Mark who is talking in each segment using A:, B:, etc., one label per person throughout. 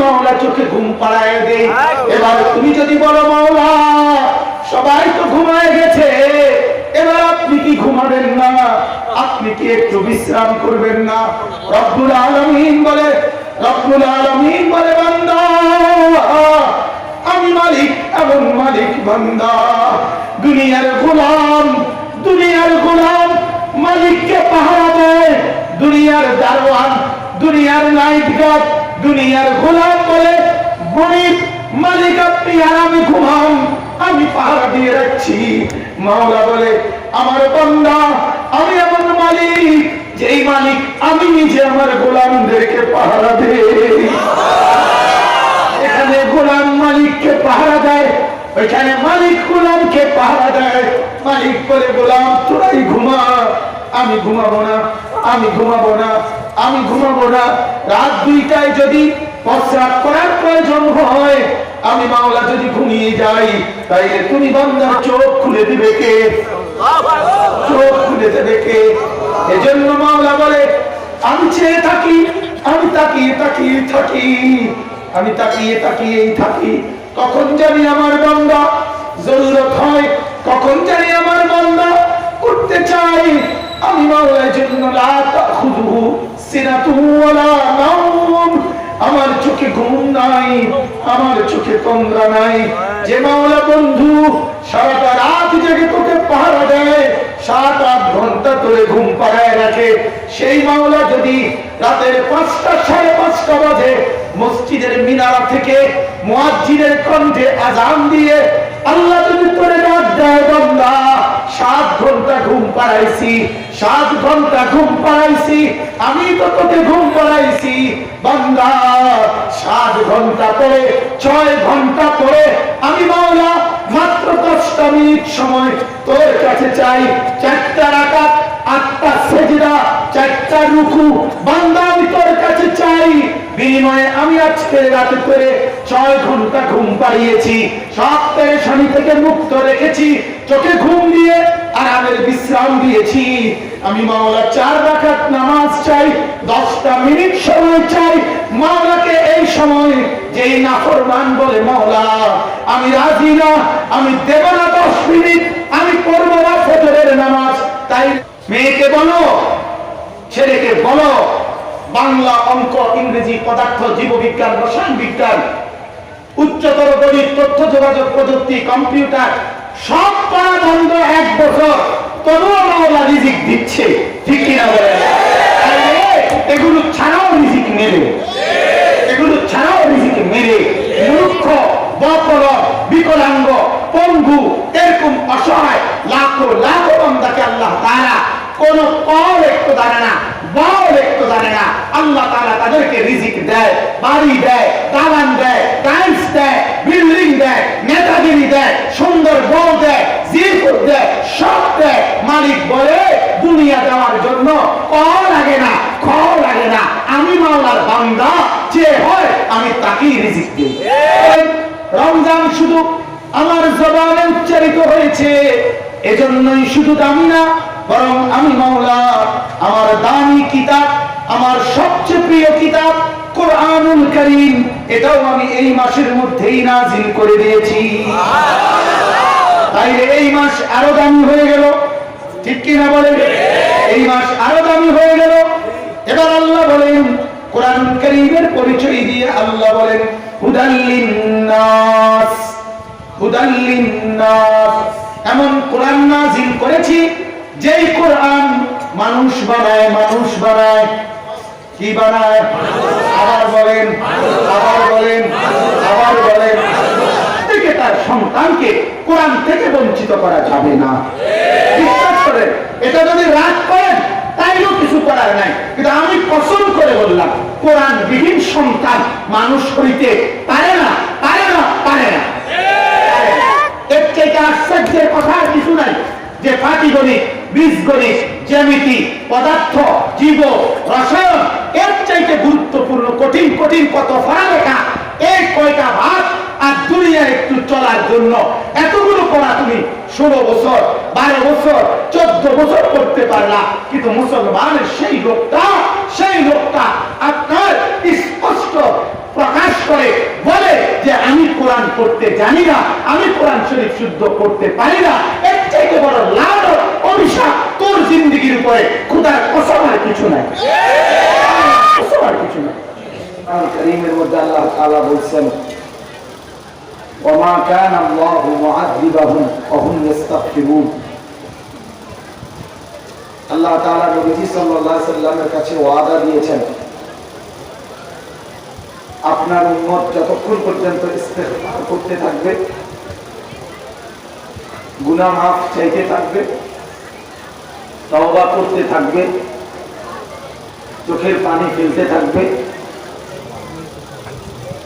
A: মাওলা চোখে ঘুম পাড়ায় দেই। এবার তুমি যদি বলো মাওলা সবাই তো ঘুমায় গেছে, এবার আপনি কি ঘুমাবেন না? আপনি কি একটু বিশ্রাম করবেন না? রব্বুল আলামিন বলে বান্দা আমি মালিক, এমন মালিক বান্দা দুনিয়ার গোলাম মালিককে পাহারা দেয়। দুনিয়ার দারোয়ান, দুনিয়ার নাইট গার্ড, দুনিয়ার গোলাম বলে গরিব মালিক আপনি আরামে ঘুমান, আমি পাহারা দিয়ে রাখছি। মাওলা বলে আমার বান্দা আমি এমন মালিক, যেই মালিক আমি নিজে আমার গোলামদেরকে পাহারা দেই। এখানে গোলাম মালিককে পাহারা দেয়, ওইখানে মালিক গোলামকে পাহারা দেয়। মালিক বলে গোলাম তোরাই ঘুমা, আমি ঘুমাবো না। রাত 2টায় যদি প্রস্রাব করার প্রয়োজন হয়, আমি মাওলা যদি ঘুমিয়ে যাই, তাইলে তুমি বান্দার চোখ খুলে দিবে কে? এজন্য মাওলা বলে আমি চেয়ে থাকি, আমি তাকিয়ে থাকি কখন জানি আমার বান্দা জরুরত হয়, কখন জানি আমার বান্দা উঠতে চাই। আমি মাওলার জন্য লা তাখুযুহু সিনাতুন ওয়ালা নাওম, আমার চোখে ঘুম নাই, আমার চোখে তন্দ্রা নাই। যে মাওলা বন্ধু সারাটা রাত জেগে তোকে পাহারা দেয়, 7-8 ঘন্টা ধরে ঘুম পাড়ায় রাখে, সেই মাওলা যদি রাতের 5টা 5:30 বাজে মসজিদের মিনারা থেকে মুয়াজ্জিনের কণ্ঠে আযান দিয়ে আল্লাহ যদি তোরে ডাক দেয় বান্দা 7 ঘন্টা ঘুম পাড়াইছি, আমি তো তোকে ঘুম পাড়াইছি বান্দা। 7 ঘন্টা পরে 6 ঘন্টা পরে আমি মাওলা মাত্র 10টা মিনিট সময় তোর কাছে চাই। 4টা রাকাত, 8টা সেজদা, 4টা রুকু বান্দা আমি তোর কাছে চাই। বিনিময়ে আমি আজকে রাতে করে 6 ঘন্টা ঘুম পাড়িয়েছি, সব পেরেশানি থেকে মুক্ত রেখেছি, চোখে ঘুম দিয়ে আরামের বিশ্রাম দিয়েছি। আমি মাওলা 4 রাকাত নামাজ চাই, 10টা মিনিট সময় চাই মাওলাকে। এই সময় যেই নাফরমান বলে মাওলা আমি রাজি না, আমি দেব না 10 মিনিট, আমি পড়ব না ফজরের নামাজ, তাই মেয়েকে বলো, ছেলেকে বলো বাংলা, অঙ্ক, ইংরেজি, পদার্থ, জীববিজ্ঞান, রসায়ন বিজ্ঞান, উচ্চতর গণিত, তথ্য যোগাযোগ প্রযুক্তি, কম্পিউটার সব পড়া বন্ধ 1 বছর, তবুও মাওলা রিজিক দিচ্ছে, ঠিক কিনা বলেন? এগুলো ছাড়াও রিজিক মেরে মূর্খ, বকর, বিকলাঙ্গ, পঙ্গু, এরকম অসহায় লাখো বান্দাকে আল্লাহ তাআলা কোন কল একটু জানে না, বল একটু জানে না, আল্লাহ তাআলা তাদেরকে রিজিক দেয়, বাড়ি দেয়, দালান দেয়, টাইলস দেয়, বিল্ডিং দেয়, নেতাগিরি দেয়, সুন্দর বউ দেয়, জিরপুর দেয়, সব দেয়। মালিক বলে দুনিয়া দেওয়ার জন্য কল লাগে না, খল লাগে না, আমি মাওলার বান্দা, যে হয় আমি তাকেই রিজিক দিই। রমজান শুধু আমার জবানে উচ্চারিত হয়েছে, এজন্যই শুধু দামি না, বরং আমি মাওলা আমার দামি কিতাব, আমার সবচেয়ে প্রিয় কিতাব কোরআনুল কারীম, এটাও আমি এই মাসের মধ্যেই নাযিল করে দিয়েছি। তাই এই মাস আরো দামি হয়ে গেল, ঠিক কি না বলেন? এই মাস আরো দামি হয়ে গেল। এবার আল্লাহ বলেন কোরআনুল কারীমের পরিচয় দিয়ে আল্লাহ বলেন হুদাল লিন্নাস, এমন কোরআন নাযিল করেছি যেই কোরআন মানুষ বানায়, কি বানায়? আবার বলেন থেকে তার সন্তানকে কোরআন থেকে বঞ্চিত করা যাবে না। বিশ্বাস করেন, এটা যদি রাগ করেন তাইলেও কিছু করার নাই, কিন্তু আমি কসম করে বললাম কোরআন বিহীন সন্তান মানুষ হইতে পারে না। এর থেকে আশ্চর্যের কথা কিছু নাই যে পাটিগণিত, বীজগণিত, জ্যামিতি, পদার্থ, জীব, রসায়ন এর চাইতে গুরুত্বপূর্ণ কঠিন কত পড়ালেখা, এই কয়টা ভাগ আর দুনিয়া একটু চলার জন্য এতগুলো পড়া তুমি 16 বছর, 12 বছর, 14 বছর করতে পারলা, কিন্তু মুসলমানের সেই লোকটা আপনার স্পষ্ট প্রকাশ্য করে বলে যে আমি কোরআন পড়তে জানি না, আমি কোরআন শরীফ শুদ্ধ করতে পারি না, এর চাইতে বড় লানত অভিশাপ তোর জিন্দেগির উপরে খোদার কসম আর কিছু নাই, কসম আর কিছু নাই। কোরআন কারীমের মধ্যে আল্লাহ তাআলা বলেন ওয়া মা কানা আল্লাহু মুআযিবাহুম ওয়া হুম ইস্তাগফিরুন। আল্লাহ তাআলা নবী সাল্লাল্লাহু আলাইহি সাল্লামের কাছে ওয়াদা দিয়েছেন আপনার উম্মত যতক্ষণ পর্যন্ত ইস্তেগফার করতে থাকবে, গুনাহ মাফ চাইতে থাকবে, তওবা করতে থাকবে, চোখের পানি ফেলতে থাকবে,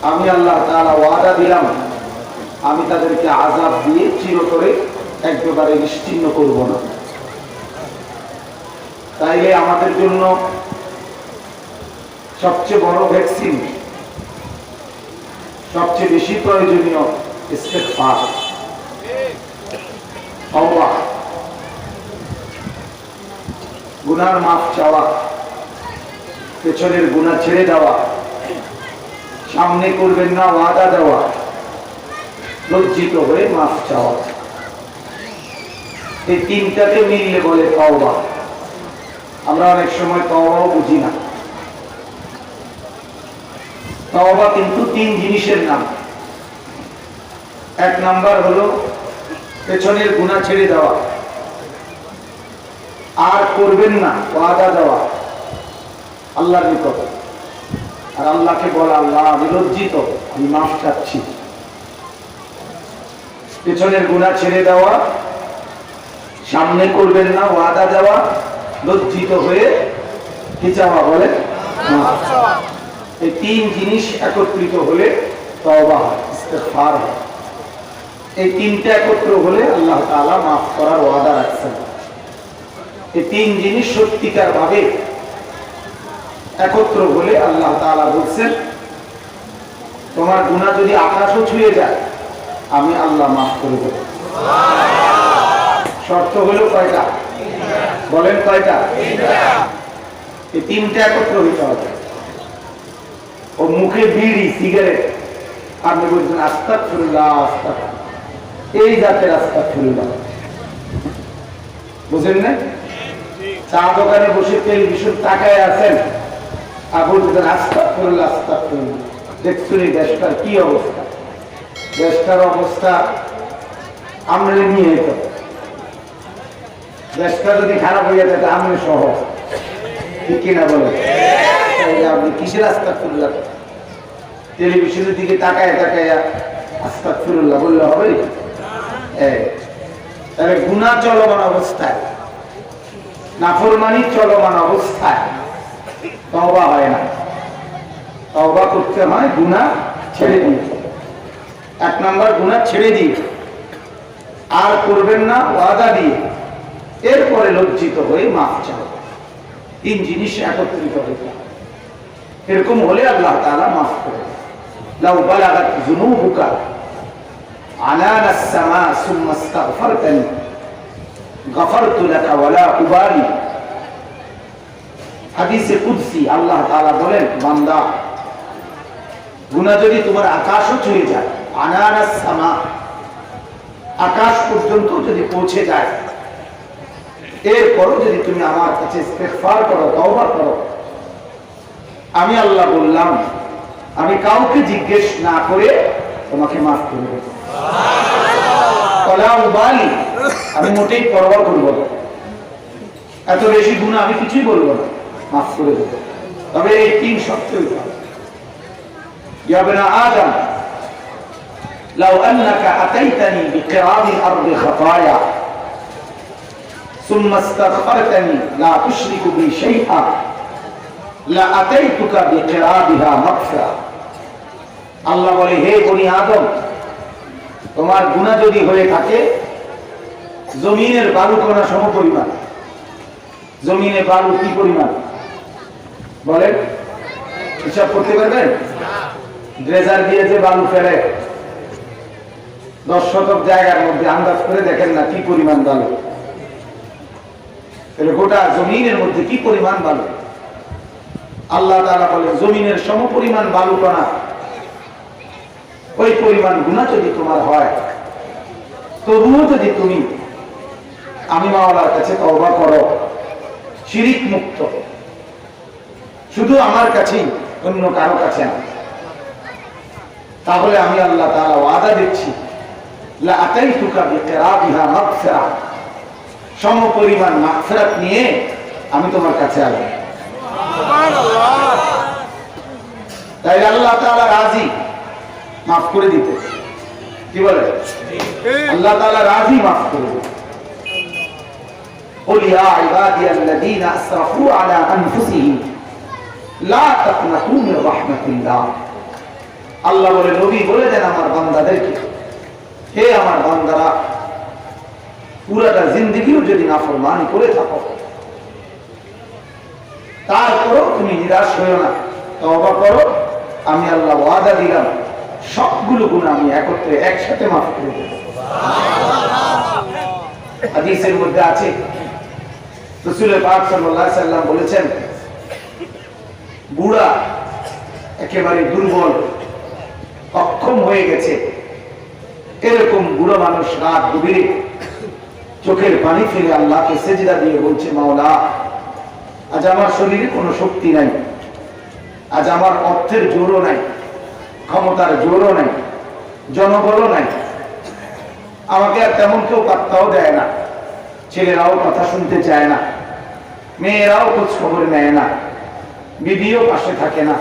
A: আমি আল্লাহ তাআলা ওয়াদা দিলাম আমি তাদেরকে আযাব দিয়ে চিরতরে একেবারে নিশ্চিহ্ন করব না। তাইলে আমাদের জন্য সবচেয়ে বড় ভ্যাকসিন, সবচেয়ে বেশি প্রয়োজনীয় ইস্তেগফার, তওবা, গুনার মাফ চাওয়া, পেছনের গুনাহ ছেড়ে দেওয়া, সামনে করবেন না ওয়াদা দেওয়া, লজ্জিত হয়ে মাফ চাওয়া। এই তিনটাকে মিললে বলে তওবা। আমরা অনেক সময় তওবাও বুঝি না। তওবা কিন্তু তিন জিনিসের নাম। এক নাম্বার হলো পেছনের গুনাহ ছেড়ে দেওয়া, আর করবেন না ওয়াদা দেওয়া আল্লাহর নিকট, আর আল্লাহকে বলা আল্লাহ আমি লজ্জিত, আমি মাফ চাচ্ছি। পেছনের গুনাহ ছেড়ে দেওয়া, সামনে করবেন না ওয়াদা দেওয়া, লজ্জিত হয়ে কি চাওয়া বলে মাফ চাওয়া। এই তিন জিনিস একত্রিত হলে তওবা হয়, ইস্তেগফার হয়। এই তিনটা একত্র হলে আল্লাহ তাআলা মাফ করার ওয়াদা রাখছেন। এই তিন জিনিস সত্যিকার ভাবে একত্র হলে আল্লাহ তাআলা বলছেন তোমার গুনাহ যদি আকাশও ছুঁয়ে যায় আমি আল্লাহ মাফ করে দেব। শর্ত হলো কয়টা বলেন? কয়টা? এই তিনটা একত্র হইতে হবে। ও মুখে বিড়ি সিগারেট আপনি বলছেন আস্তাগফিরুল্লাহ আস্তাগফিরুল্লাহ, এই জাতের আস্তাগফিরুল্লাহ, বুঝেন না? চা দোকানে বসে টেলিভিশন তাকায় আছেন আর বলতেছেন আস্তাগফিরুল্লাহ আস্তাগফিরুল্লাহ। দেখছেন এই দেশটার কি অবস্থা? দেশটার অবস্থা আমরা নিয়ে যেত। দেশটা যদি খারাপ হয়ে যেত আমি সহ, ঠিক কিনা বলে? আপনি কিসের আস্তাগফিরুল্লাহ? টেলিভিশনের দিকে তাকায় তাকায় আস্তাগফিরুল্লাহ বললে হবে? তাহলে গুনাহ চলমান অবস্থায়, নাফরমানি চলমান অবস্থায় তওবা হয় না। তওবা করতে হয় গুনাহ ছেড়ে দিয়ে। এক নাম্বার গুনাহ ছেড়ে দিয়ে, আর করবেন না ওয়াদা দিয়ে, এরপরে লজ্জিত হয়ে মাফ চাও। তিন জিনিস একত্রিত হইতে এরকম হলে আল্লাহ তাআলা মাফ করে। লাউ বালাগাত যুনুবুকা আনান আস-সামা সুম্মা ইস্তাগফারতানি গফারতু লাকা ওয়ালা উবালি। হাদিসে কুদসি আল্লাহ তাআলা বলেন, বান্দা গুনাহ যদি তোমার আকাশও ছুঁয়ে যায়, আনান আস-সামা আকাশ পর্যন্ত যদি পৌঁছে যায়, এরপরও যদি তুমি আমার কাছে ইস্তেগফার করো, তওবা করো, আমি আল্লাহ বললাম আমি কাউকে জিজ্ঞেস না করে তোমাকে মাফ করে দেব। আমি মোটেই পরোয়া করব না, এত বেশি গুনাহ আমি কিছুই বলবো না, মাফ করে দেব। তবে এই তিন শর্তই হবে। ইয়া ইবনা আদম লাউ আন্নাকা আতাইতানি বিকিরাবিল আরদি খাতায়া সুম্মা ইস্তাগফারতানি লা তুশরিকু বি শাইআ লা আতাইতুকা বিকিরাবিহা মাগফিরা। আল্লাহ বলে, হে বনি আদম, তোমার গুনাহ যদি হয়ে থাকে জমিনের বালুকণা সমপরিমাণ। জমিনে বালু কি পরিমাণ বলেন? হিসাব করতে পারবেন? ড্রেজার দিয়ে যে বালু ফেলে 10 শতক জায়গার মধ্যে আন্দাজ করে দেখেন না কি পরিমাণ বালু। তাহলে গোটা জমিনের মধ্যে কি পরিমাণ বালু। আল্লাহ তাআলা বলেন জমিনের সমপরিমাণ বালুকণা ওই পরিমাণ গুনাহ যদি তোমার হয়, তবুও যদি তুমি আমি মাওলার কাছে তওবা করো, শিরিক মুক্ত, শুধু আমার কাছেই, অন্য কারো কাছে না, তাহলে আমি আল্লাহ তাআলা ওয়াদা দিচ্ছি, লা আতাইতুকা বিকিরাবিহা মাগফিরা, সমপরিমাণ মাগফিরাত নিয়ে আমি তোমার কাছে আসব। সুবহানাল্লাহ। তাই আল্লাহ তাআলা রাজি মাফ করে দিতে। কি বলে? আল্লাহ তাআলা রাজি মাফ করে দিতে। قل يا عبادي الذين اسرفوا على انفسهم لا تقنطوا من رحمة الله। আল্লাহ বলে, নবী বলে দেন আমার বান্দাদেরকে, হে আমার বান্দারা, পুরাটা জিন্দেগিও যদি নাফরমানি করে থাকো, তারপরও তুমি নিরাশ হইও না, তওবা করো, আমি আল্লাহ ওয়াদা দিলাম সবগুলো গুনাহ আমি একত্রে একসাথে মাফ করে দেব। হাদিসের মধ্যে আছে, রাসূল পাক সাল্লাল্লাহু আলাইহি সাল্লাম বলেছেন, বুড়া একেবারে দুর্বল অক্ষম হয়ে গেছে, এরকম বুড়ো মানুষ রাত গভীরে চোখের পানি ফেলে আল্লাহকে সেজদা দিয়ে বলছে, মাওলা, আজ আমার শরীরে কোনো শক্তি নাই, আজ আমার অর্থের জোরও নাই, ক্ষমতার জোরও নাই, জনবলও নাই, আমাকে আর তেমন কেউ পাত্তাও দেয় না, ছেলেরাও কথা শুনতে চায় না, মেয়েরাও খোঁজ খবর নেয় না, বিবিও পাশে থাকে না,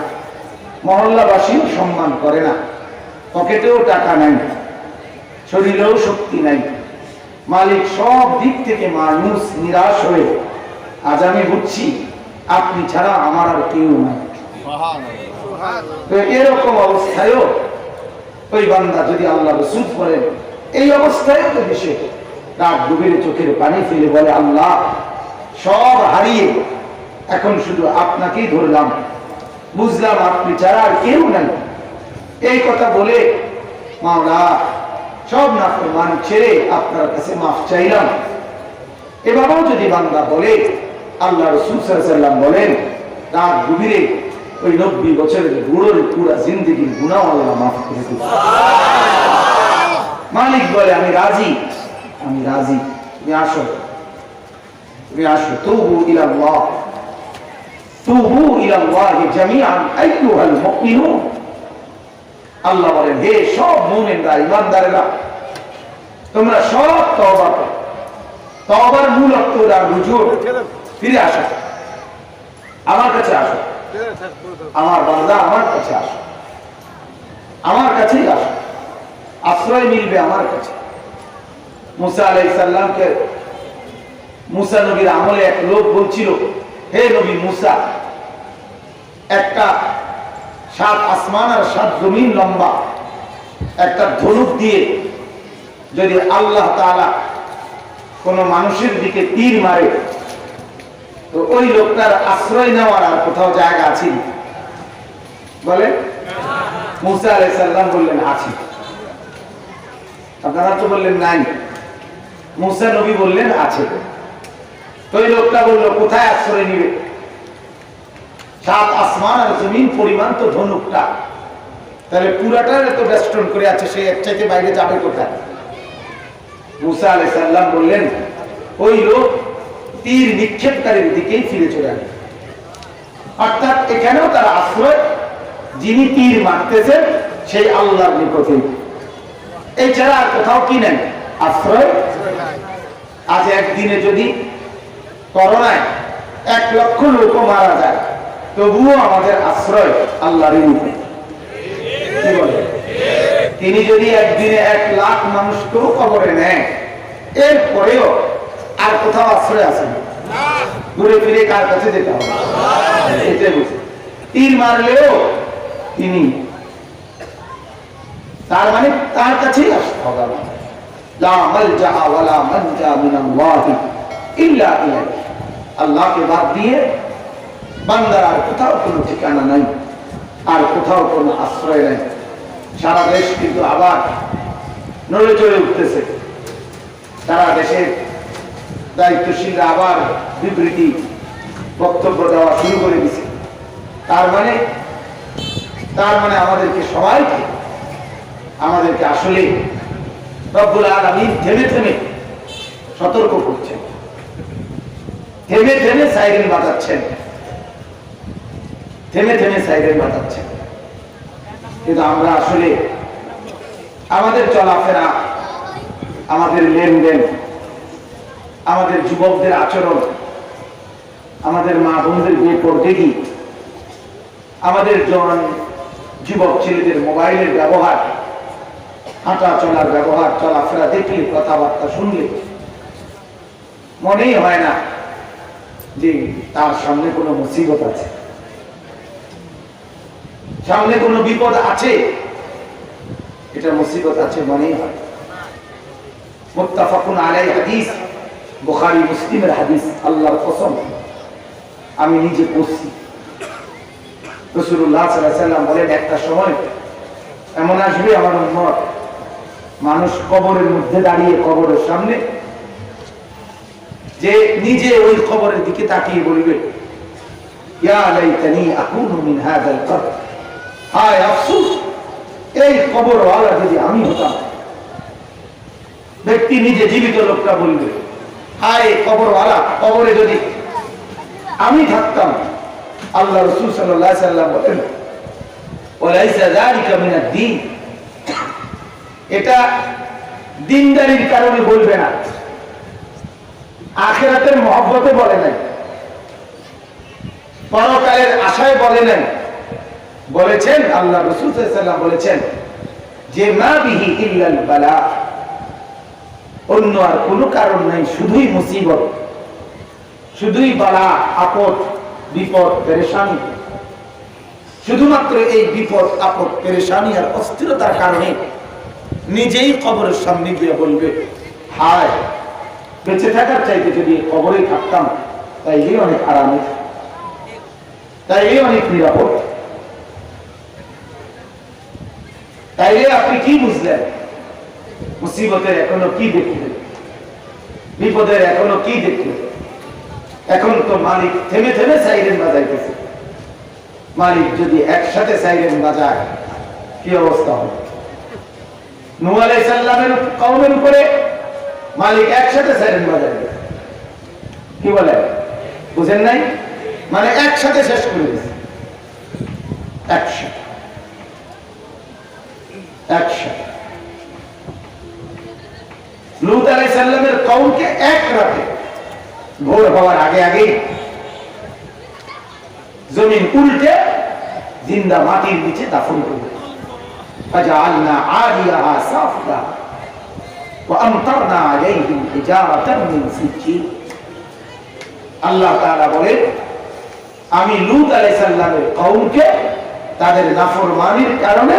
A: মহল্লাবাসীও সম্মান করে না, পকেটেও টাকা নাই, শরীরেও শক্তি নাই, মালিক সব দিক থেকে মানুষ নিরাশ হয়ে আজ আমি বুঝছি আপনি ছাড়া আমার আর কেউ নাই। তো এরকম অবস্থায়ও ওই বান্দা যদি আল্লাহ রাসূল বলেন, এই অবস্থায় যদি সে রাত গভীরে চোখের পানি ফেলে বলে, আল্লাহ সব হারিয়ে এখন শুধু আপনাকেই ধরলাম, বুঝলাম আপনি ছাড়া আর কেউ নাই, এই কথা বলে মাওলা সব নাফরমান ছেড়ে আপনার কাছে মাফ চাইলাম, এভাবেও যদি বান্দা বলে, আল্লাহ রাসূল সাল্লাল্লাহু আলাইহি ওয়াসাল্লাম বলেন, রাত গভীরে ওই 90 বছরের বুড়োর পুরা জিন্দেগির গুনাহ আল্লাহ মাফ করে দিবেন। মালিক বলে, আমি রাজি, আমি রাজি, তুমি আসো, তুমি আসো, তুবু ইলাল্লাহ, তুবু ইলাল্লাহি জামিআন আইয়ুহাল মুমিনুন। আল্লাহ বলেন, হে সব মুমিনরা, ঈমানদারেরা, তোমরা সব তওবা করো, তওবার মূল অর্থ আর রুজু, ফিরে আসো, আমার কাছে আসো, আমার বান্দা আমার কাছে আসো, আমার কাছেই আসো, আশ্রয় মিলবে আমার কাছে। মুসা আলাইহিস সালামকে, মুসা নবীর আমলে এক লোক বলছিল, হে নবী মুসা, একটা 7 আসমান আর 7 জমিন লম্বা একটা ধনুক দিয়ে যদি আল্লাহ তাআলা কোন মানুষের দিকে তীর মারে, তো ওই লোকটার আশ্রয় নেওয়ার আর কোথাও জায়গা আছে? বলে মুসা আলাইহিস সালাম বললেন, আছে। আপনারা তো বললেন নাই, মুসা নবী বললেন আছে। তো ওই লোকটা বলল, কোথায় আশ্রয় নিবে? 7 আসমান আর জমিন পরিমাণ তো ধনুকটা, তাহলে পুরাটার এত বেষ্টন করে আছে, সে এক চাইতে বাইরে যাবে কোথায়? মুসা আলাইহিস সালাম বললেন, ওই লোক তীর নিক্ষেপকারীর দিকেই ফিরে চলে আসে। অর্থাৎ এখানেও তার আশ্রয় যিনি তীর মারতেছেন সেই আল্লাহর নিকটে, এছাড়া আর কোথাও কি নেন আশ্রয়। আজ একদিনে যদি করোনায় 1 লক্ষ লোক মারা যায়, তবুও আমাদের আশ্রয় আল্লাহর নিকটে। কি বলে? তিনি যদি একদিনে 1 লাখ মানুষকেও কবরে নেয়, এরপরেও আর কোথাও আশ্রয় আছে না, ঘুরে ফিরে কার কাছে যেতে হবে? এটাই বুঝে। তীর মারলেও তিনি, তার মানে তার কাছেই আসতে হবে। লা মালজা ওয়ালা মানজা মিনাল্লাহি ইল্লা ইলাইহি, আল্লাহকে বাদ দিয়ে বান্দার আর কোথাও কোনো ঠিকানা নাই, আর কোথাও কোনো আশ্রয় নাই। সারা দেশ কিন্তু আবার নড়ে চড়ে উঠতেছে, সারা দেশের দায়িত্বশীলরা আবার বিবৃতি বক্তব্য দেওয়া শুরু করে দিছে। তার মানে আমাদেরকে সবাইকে আমাদেরকে আসলে রব্বুল আলামিন থেমে থেমে সতর্ক করছেন, থেমে থেমে সাইরেন বাজাচ্ছেন, থেমে থেমে সাইরেন বাজাচ্ছেন। কিন্তু আমরা আসলে আমাদের চলাফেরা, আমাদের লেনদেন, আমাদের যুবকদের আচরণ, আমাদের মা বোনদের বেপরদেহি, আমাদের জওয়ান যুবক ছেলেদের মোবাইলের ব্যবহার, হাঁটা চলার ব্যবহার, চলাফেরা দেখলে, কথাবার্তা শুনলে মনেই হয় না যে তার সামনে কোনো মুসিবত আছে, সামনে কোনো বিপদ আছে। এটা মুসিবত আছে মনেই হয়। মুত্তাফাকুন আলাইহি হাদিস, বুখারী মুসলিমের হাদিস, আল্লাহর কসম আমি নিজে পড়ছি। রাসূলুল্লাহ সাল্লাল্লাহু আলাইহি ওয়াসাল্লাম বলেন, একটা সময় এমন আসবে আমার উম্মত, মানুষ কবরের মধ্যে দাঁড়িয়ে, কবরের সামনে, যে নিজে ওই কবরের দিকে তাকিয়ে বলবে, ইয়া লাইতানি আকুনু মিন হাযাল কবর, হায় আফসোস এই কবরওয়ালা যদি আমি হতাম। ব্যক্তি নিজে, জীবিত লোকটা বলবে, হায় কবরওয়ালা, কবরে যদি আমি থাকতাম। আল্লাহ রাসূল সাল্লাল্লাহু আলাইহি ওয়াসাল্লাম বলেন, ওয়ালাইসা যালিকা মিনাদ দ্বীন, এটা দিনদারির কারণে বলবে না, আখিরাতের মহব্বতে বলে নাই, পরকালের আশায় বলে নাই। বলেছেন আল্লাহ রাসূল সাল্লাল্লাহু আলাইহি ওয়াসাল্লাম বলেছেন যে মা বিহি ইল্লাল বালা, অন্য আর কোনো কারণ নাই, শুধুই মুসিবত, শুধুই বালা, আপদ, বিপদ, পেরেশানি। শুধুমাত্র এই বিপদ, আপদ, পেরেশানি আর অস্থিরতার কারণে নিজেই কবরের সামনে গিয়ে বলবে, হায় বেঁচে থাকার চাইতে যদি কবরে থাকতাম তাইলে অনেক আরামে, তাইলে অনেক নিরাপদ। তাইলে আপনি কি বুঝলেন? মুসিবতের এখনো কি দেখলেন? বিপদের এখনো কি দেখলেন? এখন তো মালিক থেমে থেমে সাইরেন বাজাইতেছে। মালিক যদি একসাথে সাইরেন বাজায় কি অবস্থা হবে? নূহ আলাইহিস সালামের কওমের উপরে মালিক একসাথে সাইরেন বাজাইবে, কি বলে বুঝেন নাই? মানে একসাথে শেষ করে দিয়েছে, একসাথে একসাথে। লূত আলাইহিস সালামের কওমকে এক রাতে, ভোর হওয়ার আগে আগে জমিন উল্টে জিন্দা মাটির নিচে দাফন করে, ফাজআলনা আলিয়াহা সাফলা ওয়া আমতারনা আলাইহিম হিজারাতান মিন সিজ্জিল। আল্লাহ তাআলা বলেন, আমি লূত আলাইহিস সালামের কওমকে তাদের নাফরমানির কারণে,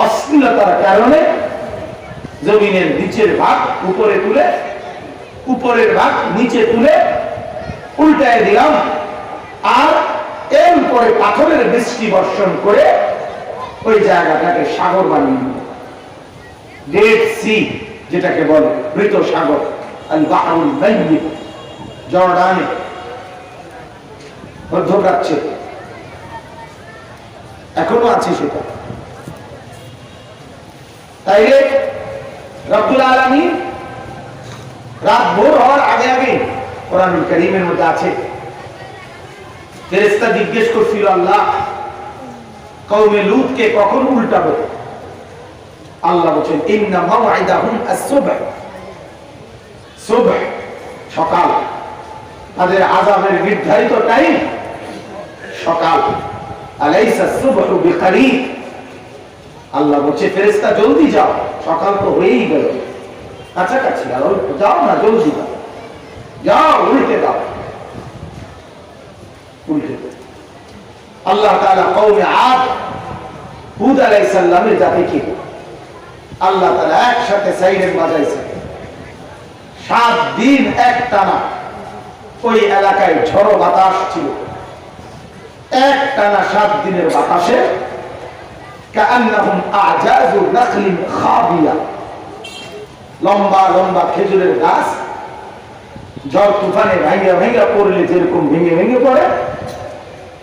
A: অশ্লীলতার কারণে জমিনের নিচের ভাগ উপরে তুলে, উপরের ভাগ নিচে তুলে উল্টায় দিলাম, আর এর উপরে পাথরের বৃষ্টি বর্ষণ করে ওই জায়গাটাকে সাগর বানিয়ে দিল। ডেড সি যেটাকে বলে, মৃত সাগর, আল বাহরুল মাইয়িত, জর্ডানে মধ্যপ্রাচ্যে এখনো আছে সেটা। তাইলে রব্বুল আলামিন রাত ভোর হওয়ার আগে আগে, কোরআনুল কারীমের মধ্যে আছে, ফেরেশতা জিজ্ঞেস করছিল, আল্লাহ কওমে লূতকে কখন উল্টাবে? আল্লাহ বলেন, ইন্না মাওইদাহুম আস-সুবহ, সুবহ সকাল, তাদের আযাবের নির্ধারিত টাইম সকাল। আলাইসা আস-সুবহু বিকারীব, আল্লাহ বলছে ফেরেশতা জলদি যাও, সকাল তো হয়েই গেল, কাছাকাছি যাও না, জলদি যাও, যাও উল্টে দাও, উল্টে দাও। আল্লাহ তাআলা কওমে আদ, হুদ আলাইহিস সালামের জাতিকে আল্লাহ তাআলা একসাথে সাইরেন বাজাইছে। 7 দিন একটানা ওই এলাকায় ঝড়ো বাতাস ছিল, একটানা 7 দিনের বাতাসে কাআন্নাহুম আ'জাযু নাখলিন খাবিয়া, লম্বা লম্বা খেজুরের গাছ ঝড় তুফানে ভাঙা ভাঙা পড়লে যেরকম ভেঙে ভেঙে পড়ে,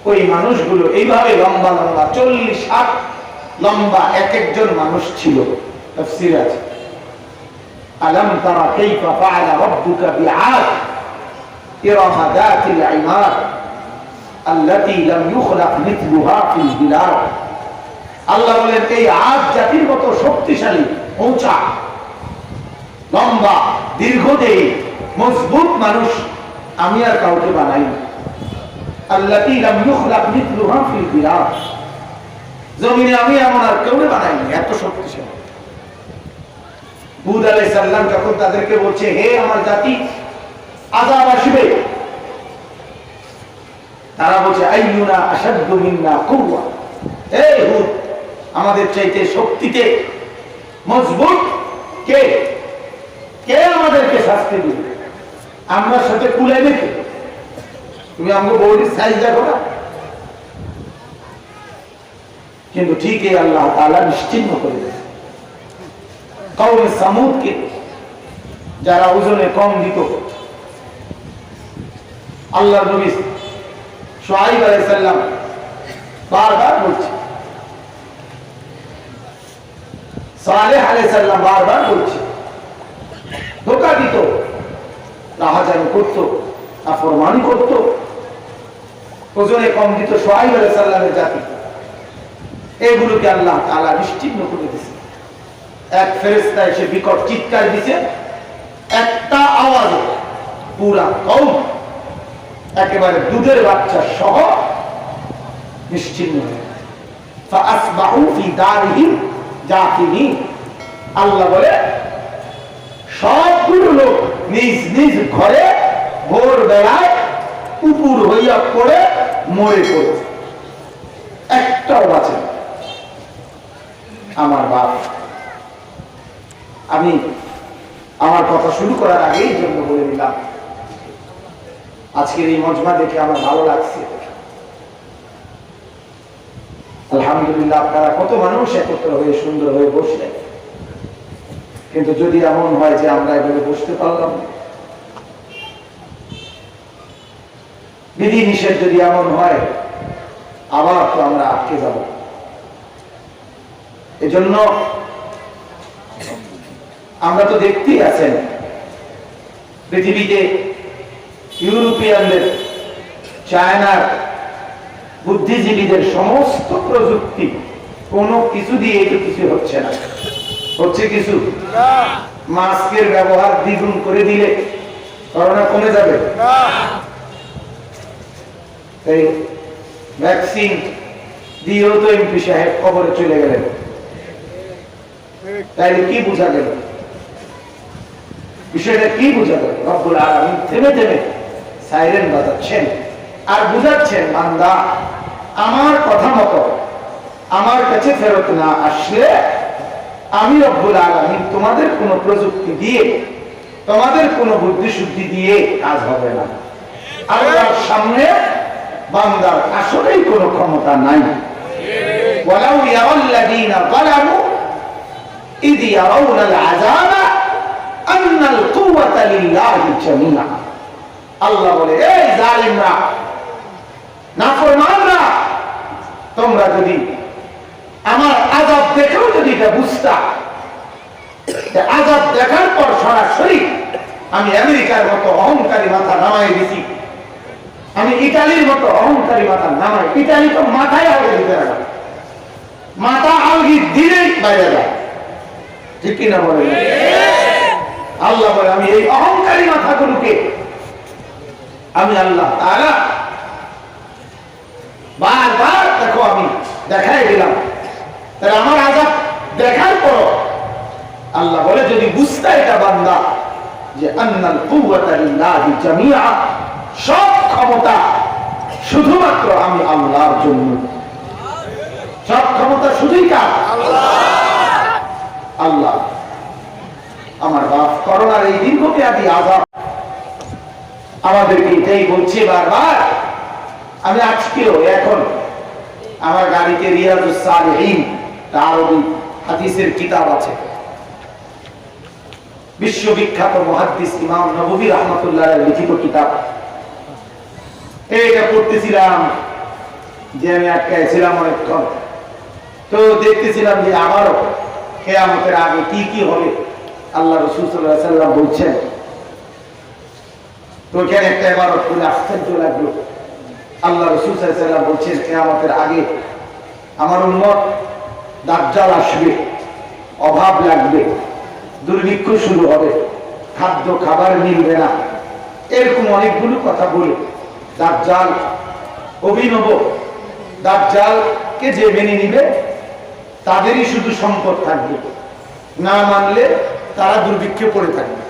A: ওই মানুষগুলো এইভাবে লম্বা লম্বা 40 হাত লম্বা এক একজন মানুষ ছিল। তাফসীর আছে, আলাম তারা কাইফা ফাআলা রাব্বুকা বিআদ ইরামা যাতিল ইমাদ আল্লাতী লাম ইউখলাক মিথলুহা ফিল বিলাদ। আল্লাহ বলেন এই আদ জাতির মতো শক্তিশালী, উঁচা, লম্বা, দীর্ঘদেহী, মজবুত মানুষ আমি আর কাউকে বানাইনি। আল্লাতী লাম ইউখলাক মিথলুহা ফিল বিলাদ, জমিনে আমি এমন আর কেউ বানাইনি এত শক্তিশালী। হুদ আলাইহিস সালাম যখন তাদেরকে বলছে হে আমার জাতি আযাব আসবে, তারা বলছে আইয়ুনা আশাদ্দু মিন্না কুওয়া, এই হুদ আমাদের চাইতে শক্তিতে মজবুত কে? কে আমাদেরকে শাস্তি দিবে? আমরা সাথে কুলাই দেখে তুমি আমাকে বডির সাইজ দেখো না। কিন্তু ঠিকই আল্লাহ তাআলা নিশ্চিহ্ন করে দিয়েছে কওমে সামুদকে, যারা ওজনে কম দিত। আল্লাহর নবী শুআয়ব আলাইহিস সালাম বারবার বলছে, সালেহ আলাইহিস সালাম বারবার বলছে, ধোঁকা দিত, রাহাজানি করত, নাফরমানি করত, ওজনে কম দিত শুআয়ব আলাইহিস সালামের জাতি। এগুলোকে আল্লাহ তাআলা নিশ্চিহ্ন করে দিয়েছে। এক ফেরেশতা এসে বিকট চিৎকার দিছে, একটা আওয়াজে পুরা কওম একেবারে দুধের বাচ্চা সহ নিশ্চিহ্ন হয়ে ফাসবাহু ফি দারিহিম জাতিমিন। আল্লাহ বলে সবগুলো লোক নিজ নিজ ঘরে ভোর বেলায় উপুর হইয়া পড়ে মরে পড়েছে, একটাও বাঁচে না। আমার বাপ, আমি আমার কথা শুরু করার আগেই জন্য বলে দিলাম, আজকের এই মজমা দেখে আমার ভালো লাগছে। আলহামদুলিল্লাহ, আপনারা কত মানুষ একত্র হয়ে সুন্দর হয়ে বসলেন। কিন্তু যদি এমন হয় যে আমরা এভাবে বসতে পারলাম না, বিধি নিষেধ যদি এমন হয়, আবার তো আমরা আটকে যাব। এজন্য আমরা তো দেখতেই আছেন পৃথিবীতে ইউরোপিয়ানদের, চায়নার বুদ্ধিজীবীদের সমস্ত প্রযুক্তি কোনো কিছু দিয়ে তো কিছু হচ্ছে না। হচ্ছে কিছু? মাস্কের ব্যবহার দ্বিগুণ করে দিলে করোনা কমে যাবে? এই ভ্যাকসিন দিয়েও তো এমপি সাহেব কবরে চলে গেলেন, তাইলে কি বোঝা গেল? বিষয়টা কি বোঝা গেল? রব্বুল আলামিন থেমে থেমে সাইরেন বাজাচ্ছেন আর বুঝাচ্ছেন, বান্দা আমার কথা মতো আমার কাছে ফেরত না আসলে আমি রব্বুল আলামিন তোমাদের কোনো প্রযুক্তি দিয়ে, তোমাদের কোনো বুদ্ধি শুদ্ধি দিয়ে কাজ হবে না। আল্লাহর সামনে বান্দার আসলেই কোনো ক্ষমতা নাই। ওয়ালাউ ইয়াল্লাযীনা যালামু ইয ইয়ারাউনাল আযাবা আন্নাল কুওয়াতা লিল্লাহি জামিআ। আল্লাহ বলে, এই জালিমরা, নাফরমানরা, তোমরা যদি আমার আযাব দেখেও যদি এটা বুঝতা, আযাব দেখার পর সরাসরি আমি আমেরিকার মতো অহংকারী মাথা নামাই দিছি, আমি ইতালির মতো অহংকারী মাথা নামাই, ইতালি তো মাথায় আলগি দিতে রাখা, মাথা আলগি দিলেই বাইরে যায়, ঠিক কিনা বলে? আল্লাহ বলে, আমি এই অহংকারী মাথাগুলোকে আমি আল্লাহ তাআলা বারবার দেখো আমি দেখাই দিলাম। তাহলে আমার আযাব দেখার পর আল্লাহ বলে, যদি বুঝতে এটা বান্দা যে আন্নাল কুওয়াতা লিল্লাহি জামিআ, সব ক্ষমতা শুধুমাত্র আমি আল্লাহর জন্য। সব ক্ষমতা শুধুই কার? আল্লাহ। আমার বাপ, করোনার এই দীর্ঘমেয়াদী আযাব আমাদেরকে এটাই বলছে বারবার। আমি আজকেও এখন আমার গাড়িতে রিয়াজুস সালিহিন আরবি হাদিসের কিতাব আছে, বিশ্ববিখ্যাত মুহাদ্দিস ইমাম নববী রাহমাতুল্লাহর লিখিত কিতাব। এইটা পড়তেছিলাম যে আমি আটকাইছিলাম অনেকক্ষণ। তো দেখতেছিলাম যে আবারও কিয়ামতের আগে কি কি হবে আল্লাহ রাসূল সাল্লাল্লাহু আলাইহি ওয়াসাল্লাম বলছেন। তো এখানে একটা ইবারত খুলে আশ্চর্য লাগলো। আল্লাহ রাসূল সাল্লাল্লাহু আলাইহি ওয়াসাল্লাম বলছেন কিয়ামতের আগে আমার উম্মত দাজ্জাল আসবে, অভাব লাগবে, দুর্ভিক্ষ শুরু হবে, খাদ্য খাবার মিলবে না, এরকম অনেকগুলো কথা বলে দাজ্জাল অভিনব। দাজ্জালকে যে মেনে নিবে তাদেরই শুধু সম্পদ থাকবে, না মানলে তারা দুর্ভিক্ষে পড়ে থাকবে।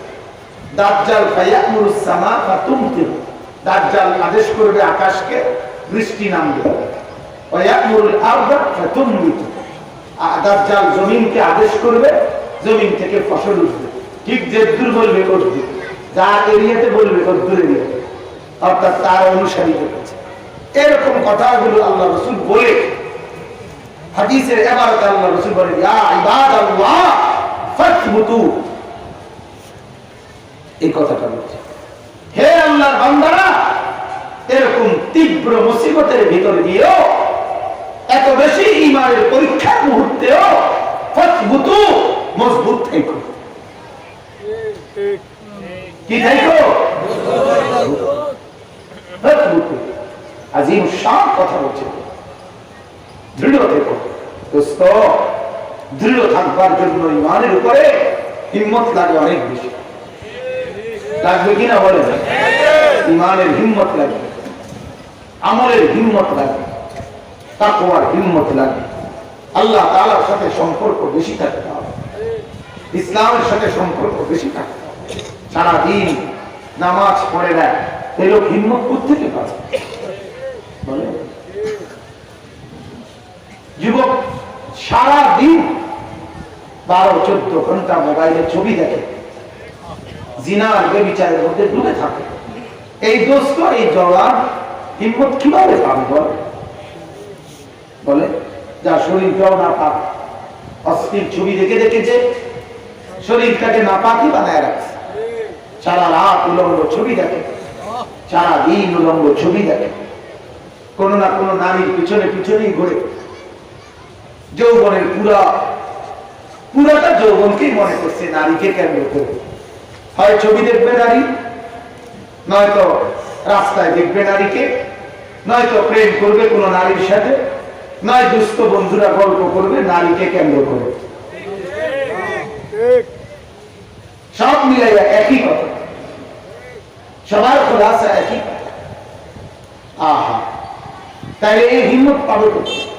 A: দাজ্জাল ফায়ামুরুস সামা ফাতুমতির, দাজ্জাল আদেশ করবে আকাশকে বৃষ্টি নামবে। ওয়ায়ামুরুল আরদা ফাতুমবিত, দাজ্জাল জমিনকে আদেশ করবে জমিন থেকে ফসল উঠবে। ঠিক যেদূর বলবে উঠবে, যা এরিয়াতে বলবে তদ্দূর এরিয়াতে, অর্থাৎ তার অনুসারীদের কাছে। এরকম কথাগুলো আল্লাহ রাসূল বলে হাদিসের ইবারতে আল্লাহ রাসূল বলেন ইয়া ইবাদাল্লাহ ফাতবুতু, এই কথাটা বলছে হে আল্লাহর বান্দারা এরকম তীব্র মুসিবতের ভিতরে দিয়েও, এত বেশি ঈমানের পরীক্ষার মুহূর্তেও ফাতবুতু, মজবুত থেকো। কি থেকো? ফাতবুতু, আজিম শান কথা বলছে, দৃঢ় থেকো। দোস্ত, দৃঢ় থাকবার জন্য ঈমানের উপরে হিম্মত লাগে অনেক বেশি। লাগবে কিনা বলে? ঈমানের হিম্মত লাগবে, আমলের হিম্মত লাগবে, তাকওয়ার হিম্মত লাগবে, আল্লাহ তাআলার সাথে সম্পর্ক বেশি থাকতে হবে, ইসলামের সাথে সম্পর্ক বেশি থাকতে হবে। সারাদিন নামাজ পড়ে না, এই লোক হিম্মত কোত্থেকে পাবে বলে? যুবক সারাদিন 12-14 ঘন্টা মোবাইলে ছবি দেখে, জিনার বেবিচারের মধ্যে ডুবে থাকে। এই দোস্ত, এই জওয়ান হিম্মত কিভাবে পাবে বলে? যা শরীরটাও না পাক, অস্থির ছবি দেখে দেখেছে শরীরটাকে না পাকি বানায় রাখছে। সারা রাত উলঙ্গ ছবি দেখে, সারা দিন উলঙ্গ ছবি দেখে, কোন না কোন নারীর পিছনে পিছনেই ঘুরে। যৌবনের পুরাটা যৌবনকেই মনে করছে নারীকে কেন্দ্র করে। হয় ছবি দেখবে নারী, নয়তো রাস্তায় দেখবে নারীকে, নয়তো প্রেম করবে কোন নারীর সাথে, নয় দুস্থ বন্ধুরা গল্প করবে নারীকে কেন্দ্র করে। সব মিলাইয়া একই কথা, সবার খোলাসা একই। আহা, তাহলে এই হিম্মত পাবে কোথায়?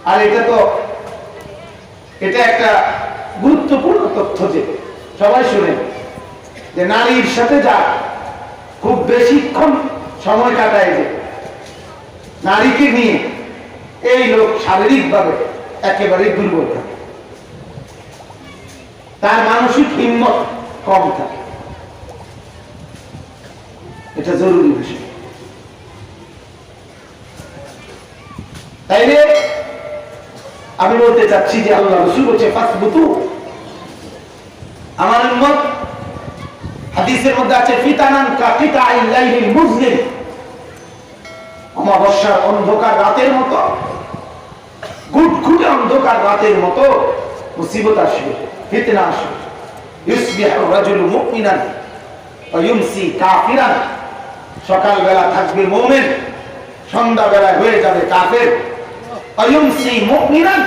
A: আর এটা একটা গুরুত্বপূর্ণ তথ্য যে সবাই শুনেন, যে নারীর সাথে যা খুব বেশিক্ষণ সময় কাটায়, যে নারীকে নিয়ে এই লোক শারীরিকভাবে একেবারে দুর্বল থাকে, তার মানসিক হিম্মত কম থাকে। এটা জরুরি বিষয়। তাইলে আমি বলতে চাচ্ছি যে আল্লাহ রাসূল বলেছে ফাসবুতু, আমার উম্মত, হাদিসের মধ্যে আছে ফিতানান কাকিতাইল লাইলিল মুজলিম, অমাবস্যার অন্ধকার রাতের মতো, ঘুটঘুটে অন্ধকার রাতের মতো মুসিবত আসবে, ফিতনা আসবে। ইউসবিহু রাজুলু মুমিনান ওয়া ইউমসি কাফিরান, সকালবেলা থাকবে মুমিন, সন্ধ্যাবেলা হয়ে যাবে কাফের। ওয়া ইউমসি মুমিনান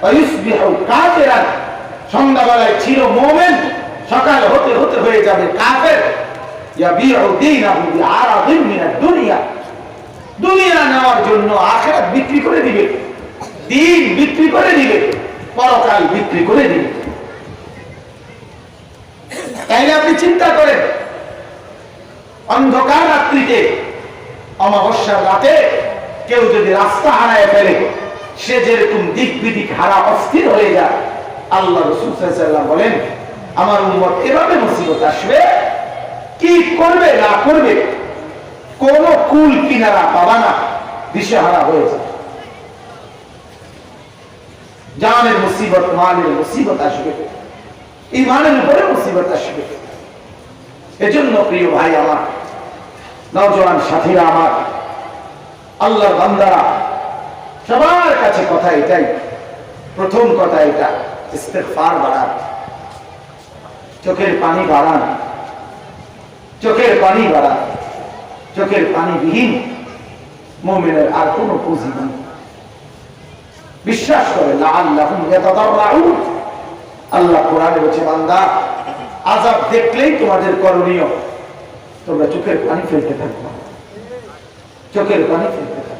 A: ওয়া ইউসবিহু কাফিরান, সন্ধ্যাবেলায় ছিল মুমিন, সকাল হতে হতে হয়ে যাবে কাফের। ইয়াবিউ দীনাহু বিআরাদিন মিনাদ দুনিয়া, দুনিয়া নেওয়ার জন্য আখিরাত বিক্রি করে দিবে, দিন বিক্রি করে দিবে, পরকাল বিক্রি করে দিবে। তাইলে আপনি চিন্তা করেন, অন্ধকার রাত্রিতে, অমাবস্যার রাতে কেউ যদি রাস্তা হারায় ফেলে, সে যেরকম দিক বিদিক হারা অস্থির হয়ে যায়, আল্লাহ রাসূল সাল্লাল্লাহু আলাইহি ওয়াসাল্লাম বলেন আমার উম্মত এভাবে মুসিবত আসবে, কি করবে না করবে কোন কুল কিনারা পাবা না, দিশেহারা হয়ে যাবে। জানের মুসিবত, মালের মুসিবত আসবে, ঈমানের উপরে মুসিবত আসবে। এজন্য প্রিয় ভাই আমার, নওজোয়ান সাথীরা আমার, আল্লাহর বান্দারা, সবার কাছে কথা এটাই, প্রথম কথা এটা, ইস্তেগফার বাড়ান, চোখের পানি বাড়ান, চোখের পানি বাড়ান। চোখের পানি বিহীন মুমিনের আর কোনো পুঁজি নেই। বিশ্বাস করে লাআল্লাহুম ইয়াতাদাররাউন। আল্লাহ কোরআনে বলেছে, বান্দা আযাব দেখলেই তোমাদের করণীয় তোমরা চোখের পানি ফেলতে থাকবে, চোখের পানি ফেলতে থাকবে।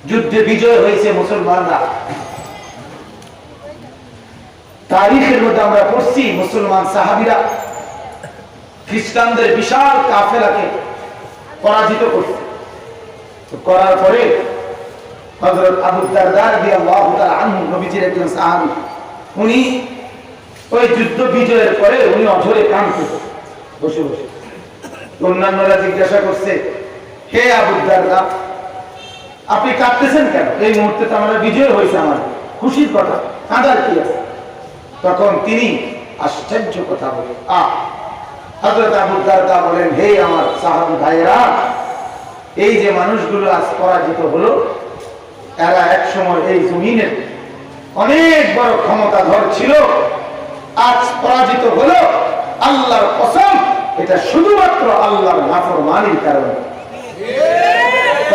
A: যুদ্ধে বিজয় হয়েছে মুসলমানরা। তারিখের মধ্যে আমরা পড়ছি মুসলমান সাহাবীরা খ্রিস্টানদের বিশাল কাফেলাকে পরাজিত করছে। করার পরে হযরত আবু দারদা রাদিয়াল্লাহু তাআলা আনহু, নবীজির একজন সাহাবী, উনি ওই যুদ্ধ বিজয়ের পরে উনি অঝরে কাঁদতেন বসে বসে। অন্যান্যরা জিজ্ঞাসা করছে, হে আবু দারদা, আপনি কাঁদতেছেন কেন? এই মুহূর্তে তো আমরা বিজয় হয়েছে, আমার খুশির কথা, কাঁদার কি আছে? তখন তিনি আশ্চর্য কথা বলে হযরত আবু দারদা বলেন, হে আমার সাহাবী ভাইরা, এই যে মানুষগুলো আজ পরাজিত হলো, এরা এক সময় এই জমিনের অনেক বড় ক্ষমতাধর ছিল, আজ পরাজিত হলো। আল্লাহর কসম, এটা শুধুমাত্র আল্লাহর নাফরমানির কারণে।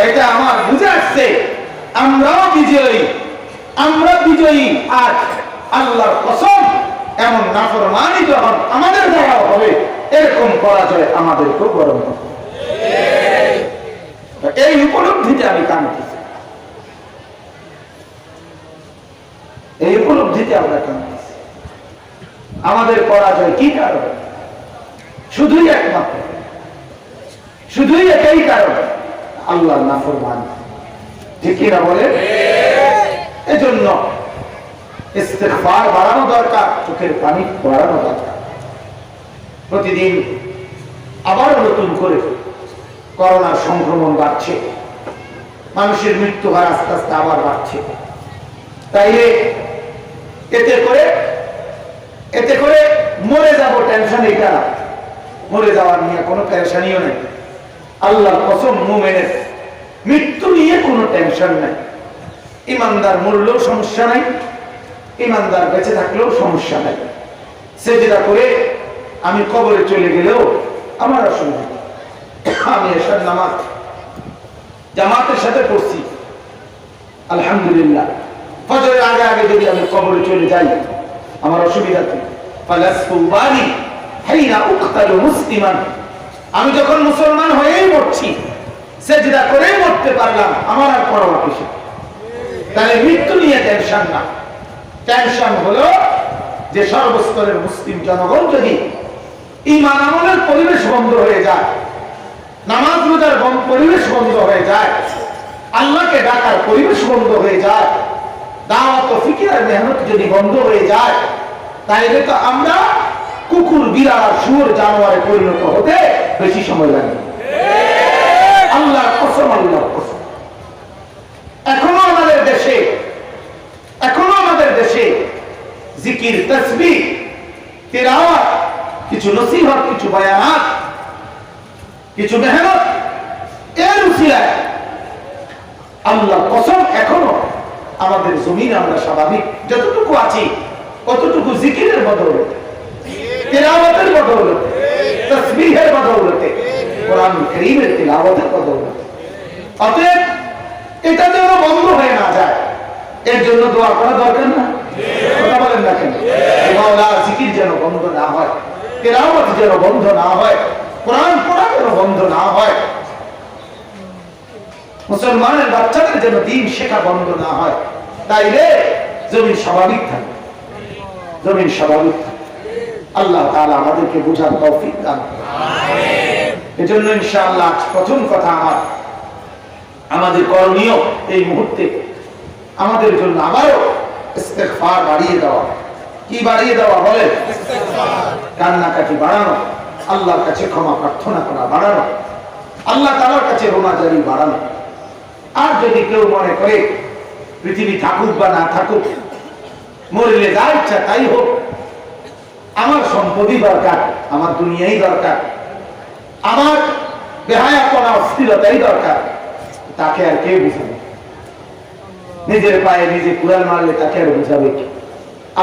A: এটা আমার বুঝে আসছে, আমরাও বিজয়ী, আমরা বিজয়ী। আজ আল্লাহর কসম, এমন নাফরমানি যখন আমাদের দ্বারা হবে, এরকম পরাজয় আমাদেরকেও বরণ হবে। এই উপলব্ধিতে আমি কাঁদতেছি, এই উপলব্ধিতে আমরা কাঁদতেছি। আমাদের পরাজয় কি কারণ? শুধুই একমাত্র, শুধুই এটাই কারণ, আল্লাহর নাফরমানি। ঠিক কিনা বলে? এজন্য ইস্তেগফার বাড়ানো দরকার, চোখের পানি বাড়ানো দরকার। প্রতিদিন আবার নতুন করে করোনার সংক্রমণ বাড়ছে, মানুষের মৃত্যু হার আস্তে আস্তে আবার বাড়ছে। তাইলে এতে করে মরে যাব টেনশন, এটা না, মরে যাওয়ার নিয়ে কোনো টেনশনইও নেই। আল্লাহর কসম, মুমিনের মৃত্যু নিয়ে কোনো টেনশন নাই। ইমানদার মরলেও সমস্যা নাই, ইমানদার বেঁচে থাকলেও সমস্যা নাই। সেজদা করে আমি কবরে চলে গেলেও আমার অসুবিধা নেই। আমি এশার নামাজ জামাতের সাথে পড়ছি, আলহামদুলিল্লাহ। ফজরের আগে আগে যদি আমি কবরে চলে যাই, আমার অসুবিধা কি? ফালাস্তু বানি হাইনা উকতালু মুসলিমান। আমি যখন মুসলমান হয়েই মরছি, সেজদা করেই মরতে পারলাম, আমার আর পরোয়া কিসের? তাহলে মৃত্যু নিয়ে টেনশন না। টেনশন হলো যে সর্বস্তরের মুসলিম জনগণ যদি ঈমান আমলের পরিবেশ বন্ধ হয়ে যায়, নামাজ রোজার পরিবেশ বন্ধ হয়ে যায়, আল্লাহকে ডাকার পরিবেশ বন্ধ হয়ে যায়, দাওয়াত ও ফিকির মেহনত যদি বন্ধ হয়ে যায়, তাইলে তো আমরা কুকুর, বিড়াল, শুয়োর, জানোয়ারে পরিণত হতে বেশি সময় লাগবে। আল্লাহর কসম, আল্লাহর কসম। এখনো আমাদের দেশে জিকির, তাসবিহ, তিলাওয়াত, কিছু নসিহত, কিছু বায়ানাত, কিছু মেহনত, এর উসিলায় আল্লাহর কসম এখনো আমাদের জমিন আমরা স্বাভাবিক যতটুকু আছি, কতটুকু জিকিরের বদৌলতে, তিলাওয়াতের বদৌলতে, তাসবিহের বদৌলতে, কোরআন কারীমের তিলাওয়াতের বদৌলতে। অতএব এটা যেন বন্ধ হয়ে না যায়, এর জন্য দোয়া করা দরকার না? কথা বলেন না কেন? মাওলার জিকির যেন বন্ধ না হয়, তিলাওয়াত যেন বন্ধ না হয়, কোরআন পড়া যেন বন্ধ না হয়, মুসলমানের বাচ্চাদের যেন দ্বীন শেখা বন্ধ না হয়। তাইলে জমিন স্বাভাবিক থাকবে, জমিন স্বাভাবিক থাকবে। আল্লাহ তাআলা আমাদেরকে বুঝার তৌফিক দান করুন। এজন্য ইনশাআল্লাহ প্রথম কথা আমাদের করণীয় এই মুহূর্তে আমাদের জন্য আবারও ইস্তেগফার বাড়িয়ে দেওয়া। কি বাড়িয়ে দেওয়া? বলে কান্নাকাটি বাড়ানো, আল্লাহর কাছে ক্ষমা প্রার্থনা করা বাড়ানো, আল্লাহ তাআলার কাছে রোনাজারি বাড়ানো। আর যদি কেউ মনে করে পৃথিবী থাকুক বা না থাকুক, মরলে যা ইচ্ছা তাই হোক, আমার সম্পত্তি দরকার, আমার দুনিয়াই দরকার, আমার বেহায়াপনা অস্থিরতাই দরকার, তাকে আর কে বুঝাবে? নিজের পায়ে নিজে কুড়াল মারলে তাকে আর বুঝাবে কি?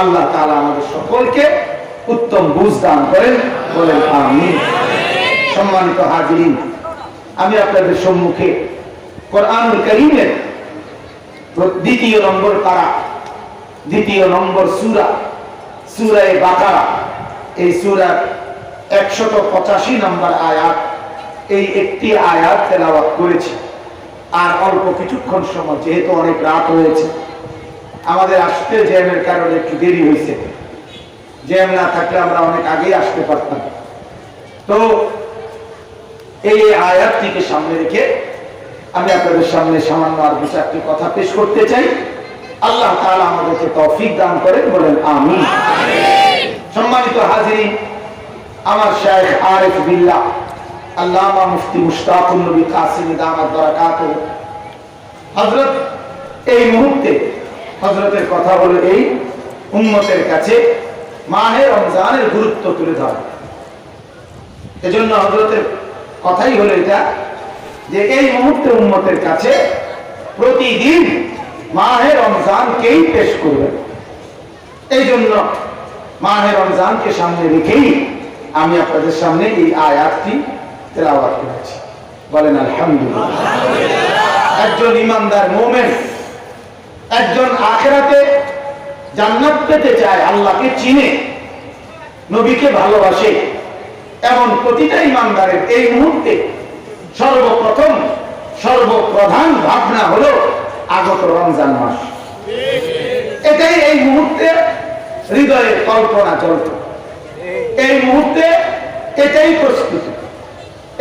A: আল্লাহ তাআলা আমাদের সকলকে উত্তম বুঝ দান করেন, বলেন আমিন। সম্মানিত হাজিরিন, আমি আপনাদের সম্মুখে কোরআনুল কারীমের দ্বিতীয় নম্বর পারা, দ্বিতীয় নম্বর সূরা, সূরা বাকারা, এই সূরার 185 নম্বর আয়াত, এই একটি আয়াত তেলাওয়াত করেছি। আর অল্প কিছুক্ষণ সময়, যেহেতু অনেক রাত হয়েছে, আমাদের আসতে জ্যামের কারণে একটু দেরি হয়েছে। জ্যাম না থাকলে আমরা অনেক আগেই আসতে পারতাম। তো এই আয়াতটিকে সামনে রেখে আমি আপনাদের সামনে সামান্য আর দু চারটি কথা পেশ করতে চাই। আল্লাহ তাআলা আমাদেরকে তৌফিক দান করেন, বলেন আমিন। সম্মানিত হাজিরিন, আমার শাইখ আরিফ বিল্লাহ আল্লামা মুফতি মুশতাকুন নবী কাসিমি দামাত বারাকাতুহু হযরত এই মুহূর্তে হযরতের কথা হলো এই উম্মতের কাছে মাহে রমজানের গুরুত্ব তুলে ধরা। এজন্য হযরতের কথাই হলো এটা যে এই মুহূর্তে উম্মতের কাছে প্রতিদিন মাহে রমজানকেই পেশ করবেন। এই জন্য মাহে রমজানকে সামনে রেখেই আমি আপনাদের সামনে এই আয়াতটি তেলাওয়াত করেছি, বলেন আলহামদুলিল্লাহ। একজন ঈমানদার মুমিন, একজন আখিরাতে জান্নাত পেতে চায়, আল্লাহকে চিনে, নবীকে ভালোবাসে, এমন প্রতিটা ঈমানদারের এই মুহূর্তে সর্বপ্রথম সর্বপ্রধান ভাবনা হলো আগত রমজান মাস। এটাই এই মুহূর্তে হৃদয়ের কল্পনা চলত, এই মুহূর্তে এটাই প্রস্তুতি,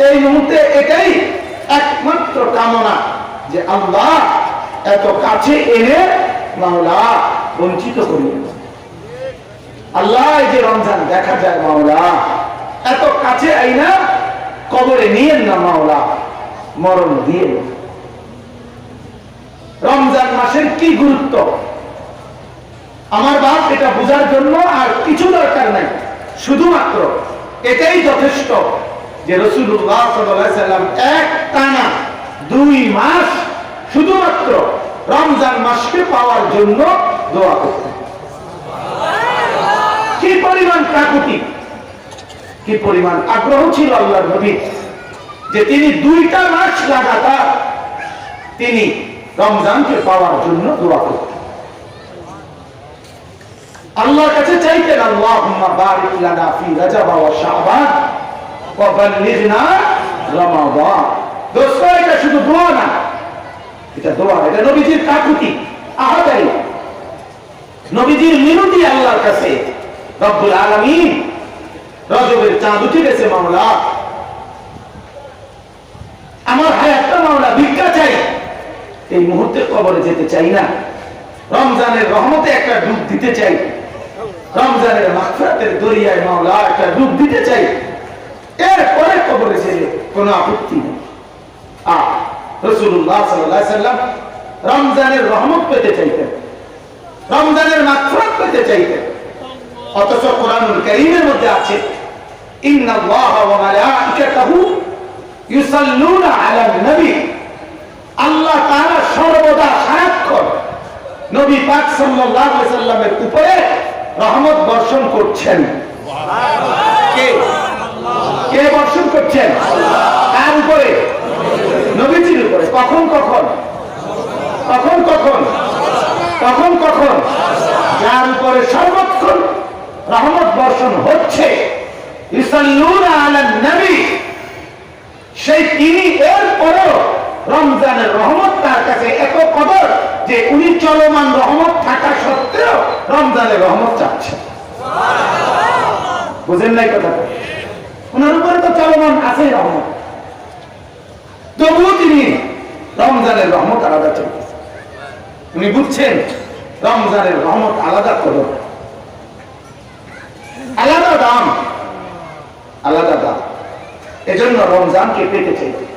A: এই মুহূর্তে এটাই একমাত্র কামনা যে আল্লাহ এত কাছে এনে মাওলা বঞ্চিত করিলেন। আল্লাহ এই যে রমজান দেখা যায় মাওলা, এত কাছে আইনা কবরে নিয়েন না মাওলা, মরণ দিয়ে। রমজান মাসের কি গুরুত্ব আমার বাপ এটা বোঝার জন্য আর কিছু দরকার নাই, শুধুমাত্র এটাই যথেষ্ট যে রাসূলুল্লাহ সাল্লাল্লাহু আলাইহি সাল্লাম এক টানা 2 মাস শুধুমাত্র রমজান মাসকে পাওয়ার জন্য দোয়া করতেন। কি পরিমাণ প্রাকৃতিক, কি পরিমাণ আগ্রহ ছিল আল্লাহর নবী যে তিনি 2টা মাস লাগাতার তিনি রমজানকে পাওয়ার জন্য দোয়া করতেন, আল্লাহর কাছে চাইতেন আল্লাহুম্মা বারিক লানা ফি রাজাব ওয়া শাবান ওয়া বাল্লিগনা রমাদান। দোস্ত, এটা শুধু দোয়া না, এটা দোয়া, এটা নবীজির কাকুতি, আহাদারি, নবীজির মিনতি আল্লাহর কাছে। রব্বুল আলামিন, রজবের চাঁদ উঠে গেছে মাওলা, আমার হায়াতটা মাওলা ভিক্ষা চাই, এই মুহূর্তে কবরে যেতে চাই না, রমজানের রহমতে একটা ডুব দিতে চাই, রমজানের মাগফিরাতের দরিয়ায় মাওলা একটা ডুব দিতে চাই, এরপরে কবরে যেতে কোনো আপত্তি নেই। রাসূলুল্লাহ সাল্লাল্লাহু আলাইহি সাল্লাম রমজানের রহমত পেতে চাইতেন, রমজানের মাগফিরাত পেতে চাইতেন। অথচ কোরআনুল কারীমের মধ্যে আছে ইন্নাল্লাহা ওয়া মালাইকাতাহু ইউসাল্লুনা আলান নবী, আল্লাহ তাআলা সর্বদা সারাক্ষণ নবী পাক সাল্লাল্লাহু আলাইহি সাল্লামের উপরে রহমত বর্ষণ করছেন। কে কে বর্ষণ করছেন? কার উপরে? নবীজির উপরে। কখন কখন কখন কখন কখন কখন? যার উপরে সর্বক্ষণ রহমত বর্ষণ হচ্ছে, ইউসাল্লুনা আলান নবী, সেই তিনি এরপরও রমজানের রহমত তার কাছে এত কদর যে উনি চলমান রহমত থাকা সত্ত্বেও রমজানের রহমত চাচ্ছেন। বুঝেন নাই কথাটা? ওনার উপরে তো চলমান আছে রহমত, তবুও তিনি রমজানের রহমত আলাদা চাইতেছেন। উনি বুঝছেন রমজানের রহমত আলাদা কদর, আলাদা দাম, আলাদা দাম। এজন্য রমজানকে পেতে চাইতেন।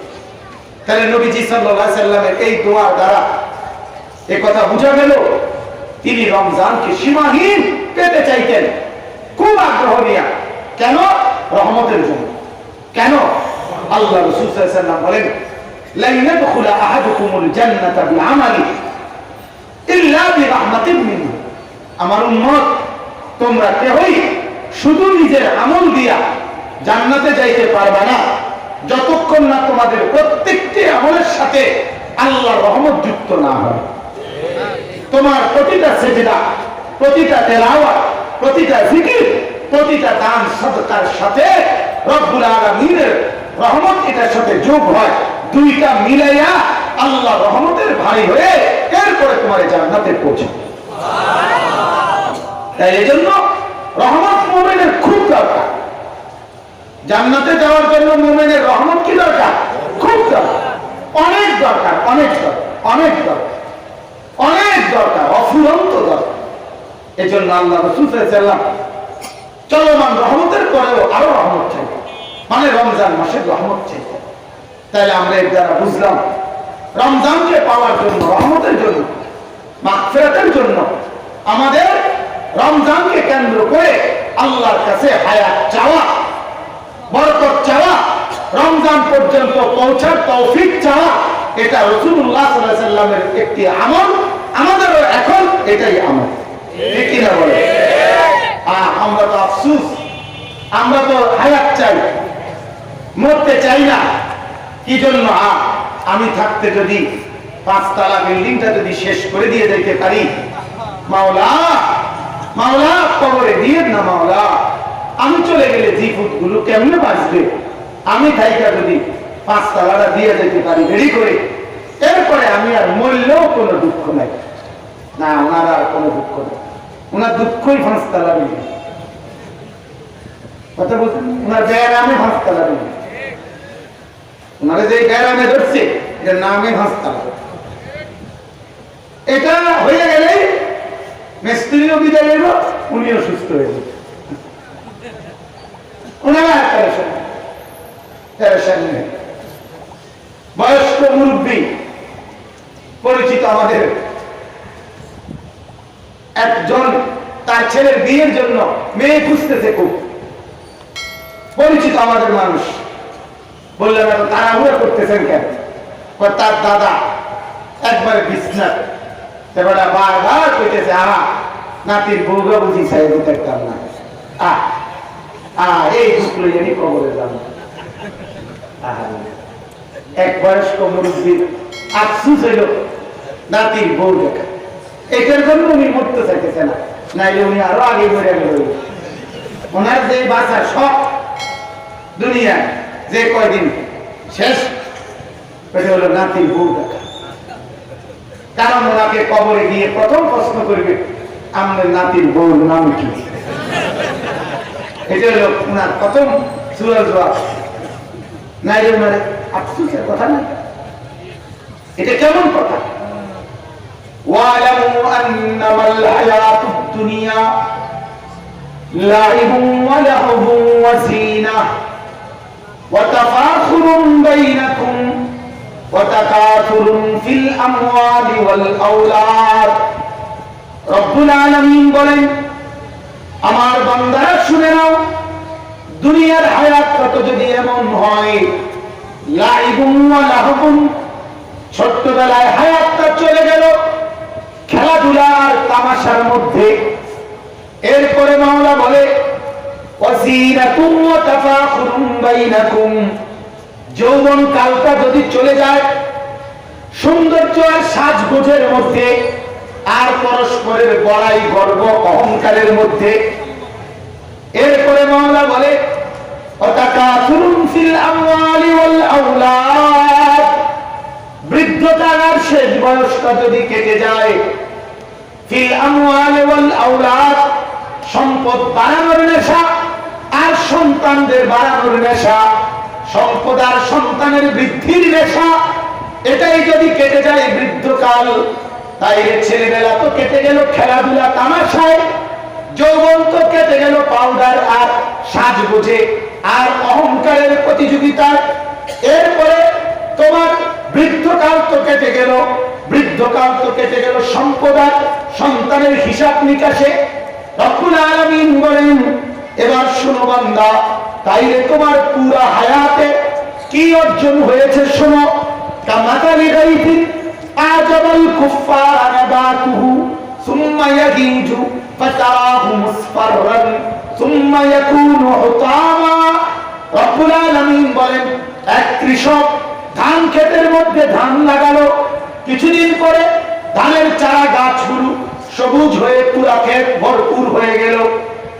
A: তাহলে নবীজি সাল্লাল্লাহু আলাইহি সাল্লামের এই দোয়ার দ্বারা এই কথা বোঝা গেল তিনি রমজানকে সীমাহীন পেতে চাইতেন, খুব আগ্রহ নিয়ে। কেন? রহমতের জন্য। কেন? আল্লাহ রাসূল সাল্লাল্লাহু আলাইহি সাল্লাম বলেন লা ইয়াদখুলু আহাদুকুমুল জান্নাতা বিআমালি, ইল্লা বিরাহমাতিন মিনহু, আমার উম্মত তোমরা কেউই শুধু নিজের আমল দিয়া জান্নাতে যাইতে পারবে না যতক্ষণ না তোমাদের প্রত্যেকটি আমলের সাথে আল্লাহর রহমত যুক্ত না হয়। তোমার প্রতিটা সেজদা, প্রতিটা তেলাওয়াত, প্রতিটা জিকির, প্রতিটা দান সদকার সাথে রব্বুল আলামিনের রহমত এটার সাথে যোগ হয়, দুইটা মিলাইয়া আল্লাহ রহমতের ভারী হয়ে এরপরে তোমার জান্নাতে পৌঁছে। তাই এজন্য রহমত মুমিনের খুব দরকার। জান্নাতে যাওয়ার জন্য মুমিনের রহমত কি দরকার? খুব দরকার, অনেক দরকার, অনেক দরকার, অনেক দরকার, অনেক দরকার, অফুরন্ত দরকার। এজন্য আল্লাহ রাসূল সাল্লাল্লাহু আলাইহি ওয়াসাল্লাম চলমান রহমতের পরেও আরো রহমত চাই, মানে রমজান মাসের রহমত চাই। তাহলে আমরা এর দ্বারা বুঝলাম রমজানকে পাওয়ার জন্য, রহমতের জন্য, মাগফিরাতের জন্য আমাদের রমজানকে কেন্দ্র করে আল্লাহর কাছে হায়াত চাওয়া, বরকত চাওয়া, রমজান পর্যন্ত পৌঁছার তৌফিক চাওয়া, এটা রাসূলুল্লাহ সাল্লাল্লাহু আলাইহি ওয়াসাল্লামের একটি আমল, আমাদেরও এখন এটাই আমল। ঠিক কি না বলে? আমরা তো আফসোস, আমরা তো হায়াত চাই, মরতে চাই না। কি জন্য? আমি থাকতে যদি 5 তলা বিল্ডিংটা যদি শেষ করে দিয়ে যেতে পারি, মাওলা মাওলা কবরে দিয়ে না মাওলা, আমি চলে গেলে জিফুট গুলো কেমনে বাঁচবে? আমি থাইকা যদি 5 তলাটা দিয়ে যেতে পারি দেরি করে, এরপরে আমি আর মরলেও কোনো দুঃখ নাই। না, ওনার আর কোনো দুঃখ নেই, ওনার দুঃখই 5 তলা বিল্ডিং। কথা বলছেন? ওনার ব্যায়ামে 5 তলা বিল্ডিং, ওনারা যে ব্যায়ামে ধরছে এটার নামে 5 তলা। এটা হয়ে গেলে মিস্ত্রিও বিদায় নেব, উনিও সুস্থ হয়ে যাবে। ওনারা বয়স্ক মুরব্বী পরিচিত আমাদের একজন, তার ছেলের বিয়ের জন্য মেয়ে খুঁজতেছে, খুব পরিচিত আমাদের মানুষ। বললেন এত তাড়াহুড়া করতেছেন কেন? তার দাদা একবারে বিছনাথ, সেটা বারবার কইতেছে নাতির বউরা বুঝি চাই দেখতাম না, এই দুঃখলো জানি কবরে যাব। এক বয়স্ক মুরব্বীর আফসোস হইল নাতির বউ দেখা, এটার জন্য উনি মরতে চাইতেছে না, নাইলে উনি আরো আগে মরে গেল। ওনার যে বাঁচার শখ দুনিয়া যে কয়দিন শেষ, এটা হলো নাতির বউ দেখা। কারণ ওনাকে কবরে গিয়ে প্রথম প্রশ্ন করবে, আমাদের নাতির বউর নাম কি? এটা হলো ওনার প্রথম সুরাল জবাব। নাইলে ওনার আফসোসের কথা না, এটা কেমন কথা? ওয়ালামু আন্নামাল হায়াতুদ দুনিয়া লাইবুন ওয়া লাহবুন ওয়া জিনাহ ওয়া তাফাখুরুন বাইনাকুম ওয়া তাকাথুরুন ফিল আমওয়ালি ওয়াল আওলাদ। রব্বুল আলামিন বলেন, আমার বান্দারা শুনে নাও, দুনিয়ার হায়াত কত যদি এমন হয়, লাইবুন ওয়া লাহবুন, ছোট্টবেলায় হায়াতটা চলে গেল খেলাধুলা আর তামাশার মধ্যে। এরপরে মাওলা বলে, ওয়াজিনাতুন ওয়া তাফাখুরুন বাইনাকুম, যৌবন কালটা যদি চলে যায় সৌন্দর্য আর সাজগোজের মধ্যে, আর পরস্পরের বড়াই গর্ব অহংকারের মধ্যে। এরপরে মাওলা বলে, ওয়াতাকাসুরুন ফিল আমওয়ালি ওয়াল আওলাদ, বৃদ্ধতার আর শেষ বয়সটা যদি কেটে যায়, ফিল আমওয়ালি ওয়াল আওলাদ, সম্পদ বাড়ানোর নেশা আর সন্তানদের বাড়ানোর নেশা, সম্পদ আর সন্তানের বৃদ্ধির নেশা, এটাই যদি কেটে যায় বৃদ্ধকাল, তাইলে ছেলেবেলা তো কেটে গেল খেলাধুলা তামাশায়, যৌবন তো কেটে গেল পাউডার আর সাজগোজে আর অহংকারের প্রতিযোগিতায়। এরপরে তোমার বৃদ্ধকাল তো কেটে গেল, বৃদ্ধকাল তো কেটে গেল সম্পদ আর সন্তানের হিসাব নিকাশে। রব্বুল আলামিন বলেন, এবার শোনো বান্দা, তাইলে তোমার পুরা হায়াতে কি অর্জন হয়েছে শোনো। কামাতালি গাইতিন আজাবাল কুফার নাবাতুহু সুম্মা ইয়াগিজু ফাতারাহু মুসফাররান সুম্মা ইয়াকুনু হুতামা। রব্বুল আলামিন বলেন, এক কৃষক ধান ক্ষেতের মধ্যে ধান লাগালো, কিছুদিন পরে ধানের চারা গাছগুলো সবুজ হয়ে পুরা ক্ষেত ভরপুর হয়ে গেল।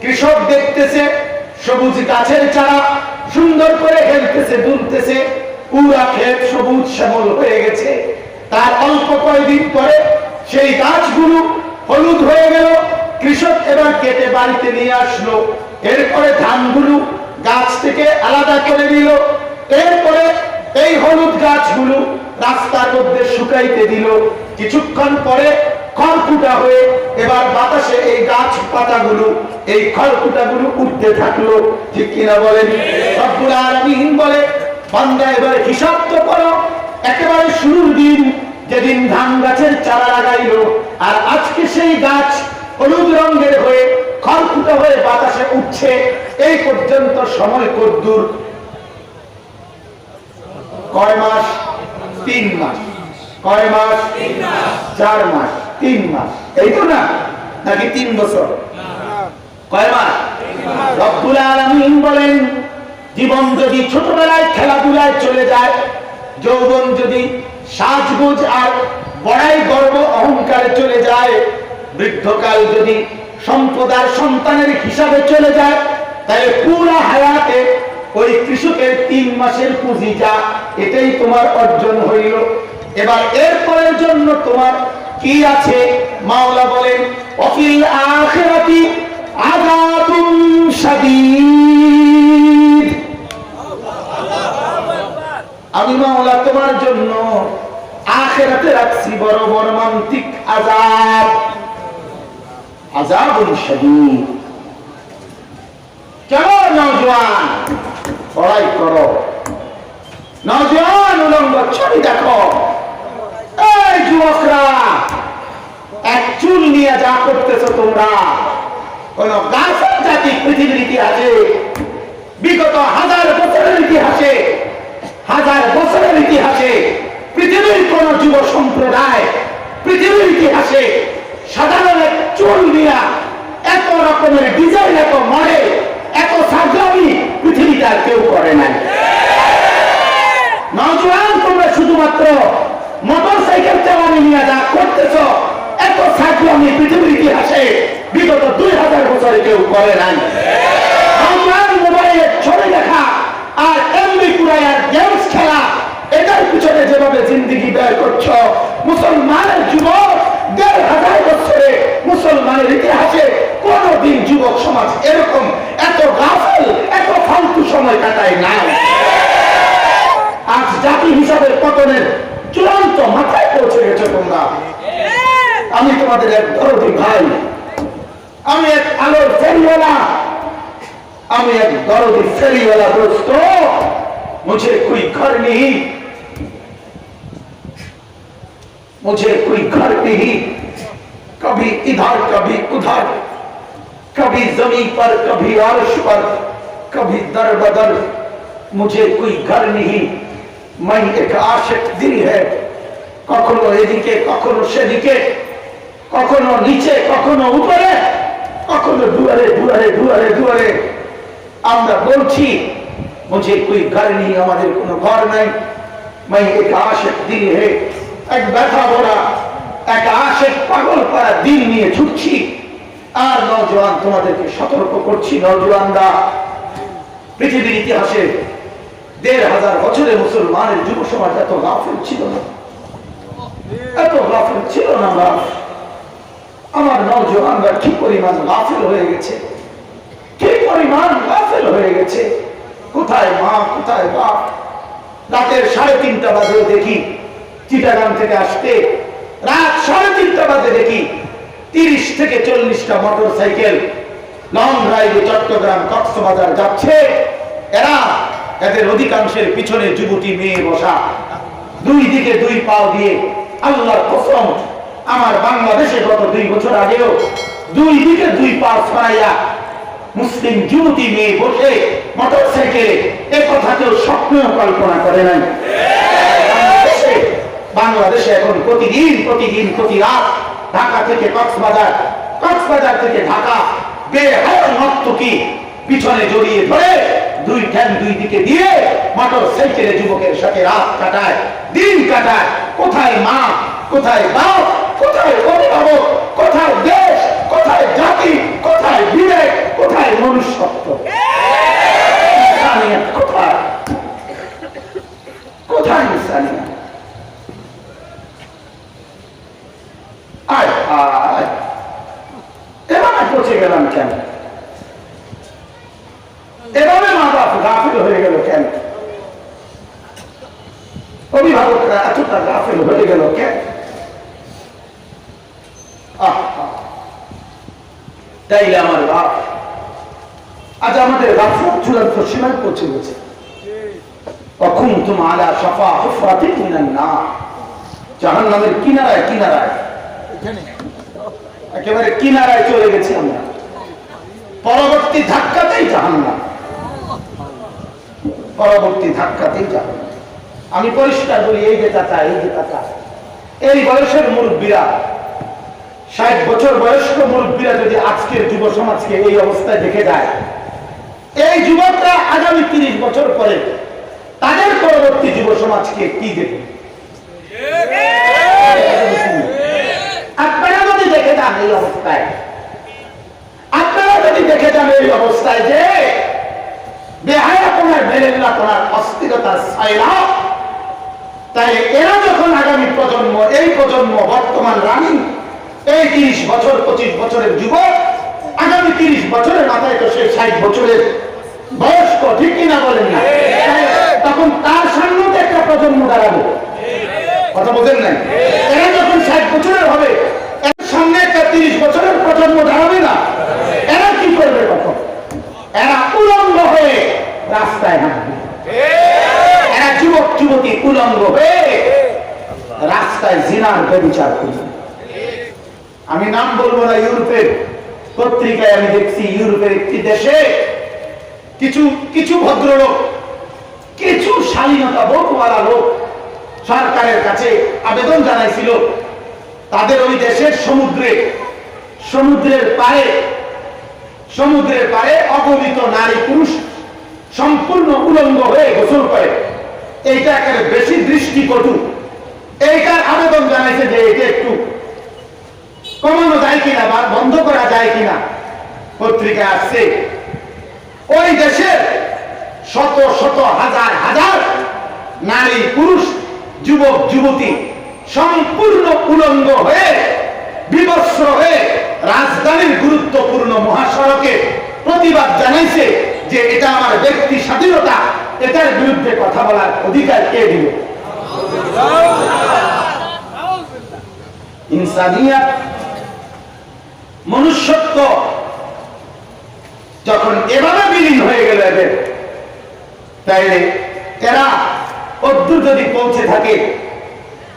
A: কৃষক দেখতেছে সবুজ গাছের চারা সুন্দর করে হেলতেছে দুলতেছে, পুরা ক্ষেত সবুজ শ্যামল হয়ে গেছে। তার অল্প কয়েকদিন পরে সেই গাছগুলো হলুদ হয়ে গেল। কৃষক এবার কেটে বাড়িতে নিয়ে আসলো, এরপরে ধানগুলো গাছ থেকে আলাদা করে দিল। এরপরে এই হলুদ গাছগুলো রাস্তার মধ্যে শুকাইতে দিল। কিছুক্ষণ পরে খড়কুটা হয়ে এবার বাতাসে এই গাছ পাতাগুলো এই খড়কুটাগুলো উঠতে থাকলো। ঠিক কিনা বলেন? রব্বুল আলামিন বলে, বান্দা এবার হিসাব তো করো, একেবারে শুরুর দিন যেদিন ধান গাছের চারা লাগাইলো আর আজকে সেই গাছ হলুদ রঙের হয়ে খড়কুটা হয়ে বাতাসে উঠছে, এই পর্যন্ত সময় কতদূর? কয় মাস? 3 মাস। কয় মাস? 4 মাস। 3 মাস, এই তো না? নাকি 3 বছর? কয় মাস? রব্বুল আলামিন বলেন, জীবন যদি ছোটবেলায় খেলাধুলায় চলে যায়, যৌবন যদি সাজগোজ আর বড়াই গর্ব অহংকারে চলে যায়, বৃদ্ধকাল যদি সম্পদ আর সন্তানের হিসাবে চলে যায়, তাহলে পুরা হায়াতে ওই কৃষকের 3 মাসের পুঁজি যা, এটাই তোমার অর্জন হইল। এবার এরপরের জন্য তোমার কি আছে? মাওলা বলেন, ওয়াফিল আখিরাতি আযাবুন শাদীদ। আমি মাওলা তোমার জন্য আখিরাতে রাখছি বড় মর্মান্তিক আযাব, আযাবুন শাদীদ। চলো নওজোয়ান, পড়াই করো। নওজোয়ান উলঙ্গ ছবি দেখো। এই যুবকরা, এক চুল নিয়ে যা করতেছো তোমরা, কোন গাছের জাতি পৃথিবীর ইতিহাসে বিগত হাজার বছরের ইতিহাসে পৃথিবীর কোন যুব সম্প্রদায় পৃথিবীর ইতিহাসে সাধারণ এক চুল নিয়ে এত রকমের ডিজাইন, এত মডেল, এত সাজলামি পৃথিবীতে আর কেউ করে নাই। নওজোয়ান, তোমরা শুধুমাত্র মোটর সাইকেল চালানি নিয়ে যা করতেছ, এত সাজলামি পৃথিবীর ইতিহাসে বিগত 2000 বছরে কেউ করে নাই। মোবাইলের ছবি দেখা আর এমবি কুড়াই আর গেমস খেলা, এটার পিছনে যেভাবে জিন্দেগি ব্যয় করছ, মুসলমানের যুবক 1500 বছরে মুসলমানের ইতিহাসে কোনদিন যুবক সমাজ এরকম এত গাফেল, এত ফালতু সময় কাটায় নাই। আজ জাতি হিসাবে পতনের চূড়ান্ত মাথায় পৌঁছে গেছে তোমরা। আমি তোমাদের এক দরদি ভাই, আমি এক আলোর ফেরিওয়ালা, আমি এক दर्दी फेरी वाला दोस्तों, मुझे कोई घर नहीं, मुझे कोई घर नहीं, कभी इधर कभी उधर, कभी जमीन पर कभी अर्श पर, कभी दर बदर, मुझे कोई घर नहीं, मैं एक आशिक दिल है, কখনো এদিকে কখনো সেদিকে, কখনো নিচে কখনো উপরে, কখনো দুয়ারে দুয়ারে দুয়ারে দুয়ারে। আমরা বলছি मुझे कोई घर नहीं, আমাদের কোনো ঘর নাই। मैं एक आशिक दिल है, এক ব্যথা ভরা এক আশিক পাগল পারা দিল নিয়ে ছুটছি। আর নওজোয়ান, তোমাদেরকে সতর্ক করছি, নওজোয়ানরা, পৃথিবীর ইতিহাসে 1500 বছরে মুসলমানের যুব সমাজ এত গাফিল ছিল না, এত গাফিল ছিল না। আমার নওজোয়ানরা কি পরিমাণ গাফিল হয়ে গেছে, কি পরিমাণ গাফিল হয়ে গেছে। কোথায় মা, কোথায় বাপ? রাতের 3:30 বাজে দেখি চিটাগাং থেকে আসতে, রাত 3:30 বাজে দেখি 30 থেকে 40টা মোটর সাইকেল লং ড্রাইভে চট্টগ্রাম কক্সবাজার যাচ্ছে। এদের অধিকাংশের পিছনে যুবতী মেয়ে বসা, দুই দিকে দুই পাও দিয়ে। আল্লাহর কসম, আমার বাংলাদেশে গত 2 বছর আগেও দুই দিকে দুই পা ছড়াইয়া মুসলিম যুবতী মেয়ে বসে মোটর সাইকেলে, এ কথা কেউ স্বপ্নেও কল্পনা করে নাই। বাংলাদেশে এখন প্রতি রাত ঢাকা থেকে কক্সবাজার থেকে ঢাকা বেহায়া নর্তকী পিছনে জড়িয়ে ধরে দুই ঠ্যাং দুই দিকে দিয়ে মোটর সাইকেলে যুবকের সাথে রাত কাটায়, দিন কাটায়। কোথায় মা, কোথায় বাপ, কোথায় অভিভাবক, কোথায় দেশ, কোথায় জাতি, কোথায় বিবেক, কোথায় মনুষ্যত্ব, কোথায় কোথায় ইনসানিয়ত? এভাবে পচে গেলাম কেন? এভাবে মা বাপ গাফিল হয়ে গেল কেন? অভিভাবকরা এতটা গাফিল হয়ে গেল কেন? তাইলে আমার বাপ আজ আমাদের গাফিলত চূড়ান্ত সীমায় পৌঁছে গেছে। জাহান্নামের কিনারায় একেবারে কিনারায় চলে গেছি আমরা। পরবর্তী ধাক্কাতেই জাহান্নাম, পরবর্তী ধাক্কাতেই জাহান্নাম। আমি পরিষ্কার বলি, এই যে চাচা, এই বয়সের মুরব্বীরা, 60 বছর বয়স্ক মুরব্বীরা যদি আজকের যুব সমাজকে এই অবস্থায় দেখে যায়, এই যুবকরা আগামী 30 বছর পরে তাদের পরবর্তী যুব সমাজকে কি দেবে? আপনারা যদি দেখে যান এই অবস্থায়, যে বেহায়াপনার বেরেল্লাপনার অস্থিরতার ছায়া, তাই এরা যখন আগামী প্রজন্ম, এই প্রজন্ম বর্তমান রানিং এই 30 বছর 25 বছরের যুবক, আগামী 30 বছরের মাথায় তো সে 60 বছরের বয়স্ক, ঠিক কিনা বলেন না? তখন তার সামনে একটা প্রজন্ম দাঁড়াবে, কথা বোঝেন নাই? এরা যখন 60 বছরের হবে, এর সামনে একটা 30 বছরের প্রজন্ম দাঁড়াবে না? এরা কি করবে তখন? এরা উলঙ্গ হয়ে রাস্তায় হাঁটবে, এরা যুবক যুবতী উলঙ্গ হয়ে রাস্তায় জিনার ব্যভিচার করবে। আমি নাম বলবো না, ইউরোপের পত্রিকায় আমি দেখছি, ইউরোপের একটি দেশে কিছু ভদ্রলোক, কিছু শালীনতা বোধওয়ালা লোক সরকারের কাছে আবেদন জানাইছিল তাদের ওই দেশের সমুদ্রের পারে অগণিত নারী পুরুষ সম্পূর্ণ উলঙ্গ হয়ে গোসল করে। এইটা একেবারে বেশি দৃষ্টিকটু। এইটার আবেদন জানাইছে যে এটা একটু কমানো যায় কিনা বা বন্ধ করা যায় কিনা। পত্রিকা আসছে ওই দেশের শত শত হাজার হাজার নারী পুরুষ যুবক যুবতী সম্পূর্ণ উলঙ্গ হয়ে বিবস্ত্র হয়ে রাজধানীর গুরুত্বপূর্ণ মহাসড়কে প্রতিবাদ জানাইছে যে এটা আমার ব্যক্তি স্বাধীনতা, এটার বিরুদ্ধে কথা বলার অধিকার কে দিল? ইনসানিয়ত, মনুষ্যত্ব যখন এভাবে বিলীন হয়ে গেল এদের, তাইলে এরা অদ্ভুত যদি পৌঁছে থাকে,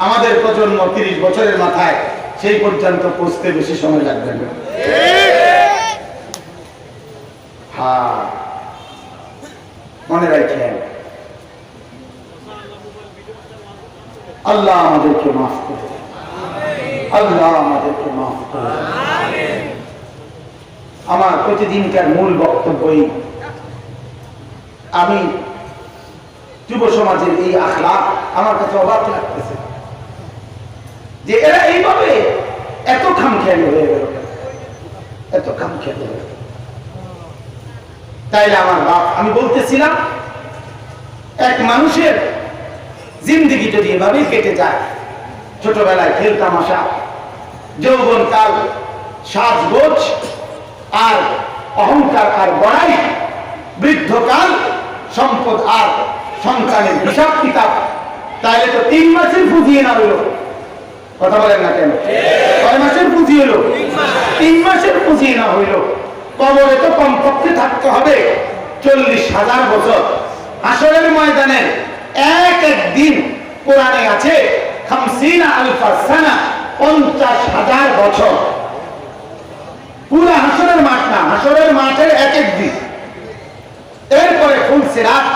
A: আমাদের প্রজন্ম 30 বছরের মাথায় সেই পর্যন্ত পৌঁছতে বেশি সময় লাগবে না। হ্যাঁ, মনে রাখেন, আল্লাহ আমাদেরকে মাফ করে, আল্লাহ আমাদেরকে মাফ করে। আমার প্রতিদিনকার মূল বক্তব্যই, আমি যুব সমাজের এই আখলাক আমার কাছে অবাক লাগতেছে যে এরা এইভাবে এত খামখেয়ালি হয়ে গেল, এত খামখেয়ালি হয়ে গেল। তাইলে আমার বাপ, আমি বলতেছিলাম, এক মানুষের জিন্দেগি যদি এভাবেই কেটে যায়, ছোটবেলায় খেল তামাশা, যৌবনকাল সাজগোজ আর অহংকার আর বড়াই, বৃদ্ধকাল সম্পদ আর সন্তানের হিসাব কিতাব, তাহলে তো 3 মাসের পুঁজিয়ে না হইল। কথা বলেন না কেন? 6 মাসের পুঁজি হলো, 3 মাসের পুঁজি না হইল। কবরে তো কমপক্ষে থাকতে হবে 40,000 বছর। হাসরের ময়দানের এক দিন কোরআনে আছে 50 আলফা সানা, 50,000 বছর। পুরো হাসরের মাঠ না, হাসরের মাঠের এক দিন। এরপরে ফুলসিরাত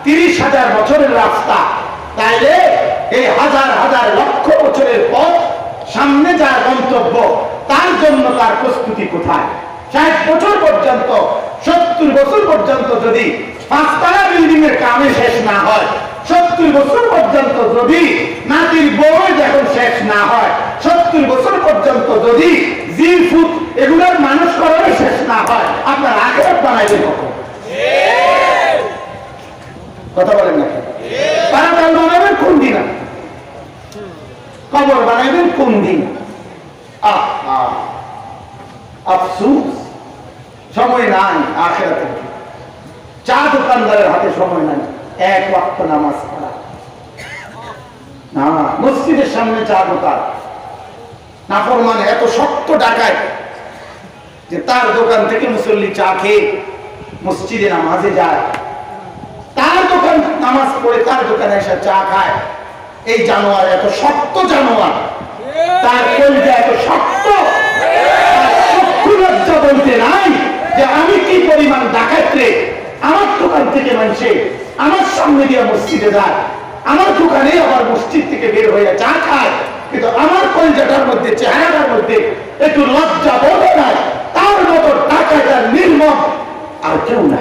A: 30,000 বছরের রাস্তা। তাইলে এই হাজার হাজার লক্ষ বছরের পথ, সামনে যার গন্তব্য, তার জন্য তার প্রস্তুতি কোথায়? 60 বছর পর্যন্ত, 70 বছর পর্যন্ত যদি 5 তলা বিল্ডিং এর কামে শেষ না হয়, 70 বছর পর্যন্ত যদি নাতির বউ যখন শেষ না হয়, 70 বছর পর্যন্ত যদি জিল ফুট এগুলোর মানুষ করানো শেষ না হয়, আপনার আখিরাত বানাইবে কখন? কথা বলেন না? পারাকাল বানাবেন কোন দিন? কবর বানাইবেন কোন দিন? আফসোস, সময় নাই আখিরাতে। চা দোকানদারের হাতে সময় নাই 1 ওয়াক্ত নামাজ পড়া। না, মসজিদের সামনে চা দোকান, নাফরমান এত শক্ত ডাকায় যে তার দোকান থেকে মুসল্লি চা খেয়ে মসজিদে নামাজে যায়, তার দোকান নামাজ পড়ে তার দোকানে এসে চা খায়। এই জানোয়ার এত শক্ত জানোয়ার, তার কলিজা এত শক্ত, লজ্জা বলতে নাই যে আমি কি পরিমাণ ডাকাতে আমার দোকান থেকে মানুষে আমার সামনে দিয়ে মসজিদে যায়, আমার দোকানে আবার মসজিদ থেকে বের হয়ে চা খায়, কিন্তু আমার কলিজাটার মধ্যে, চেহারাটার মধ্যে একটু লজ্জা বোধ নাই। তার মতো ডাকাত আর নির্মম আর কেউ না,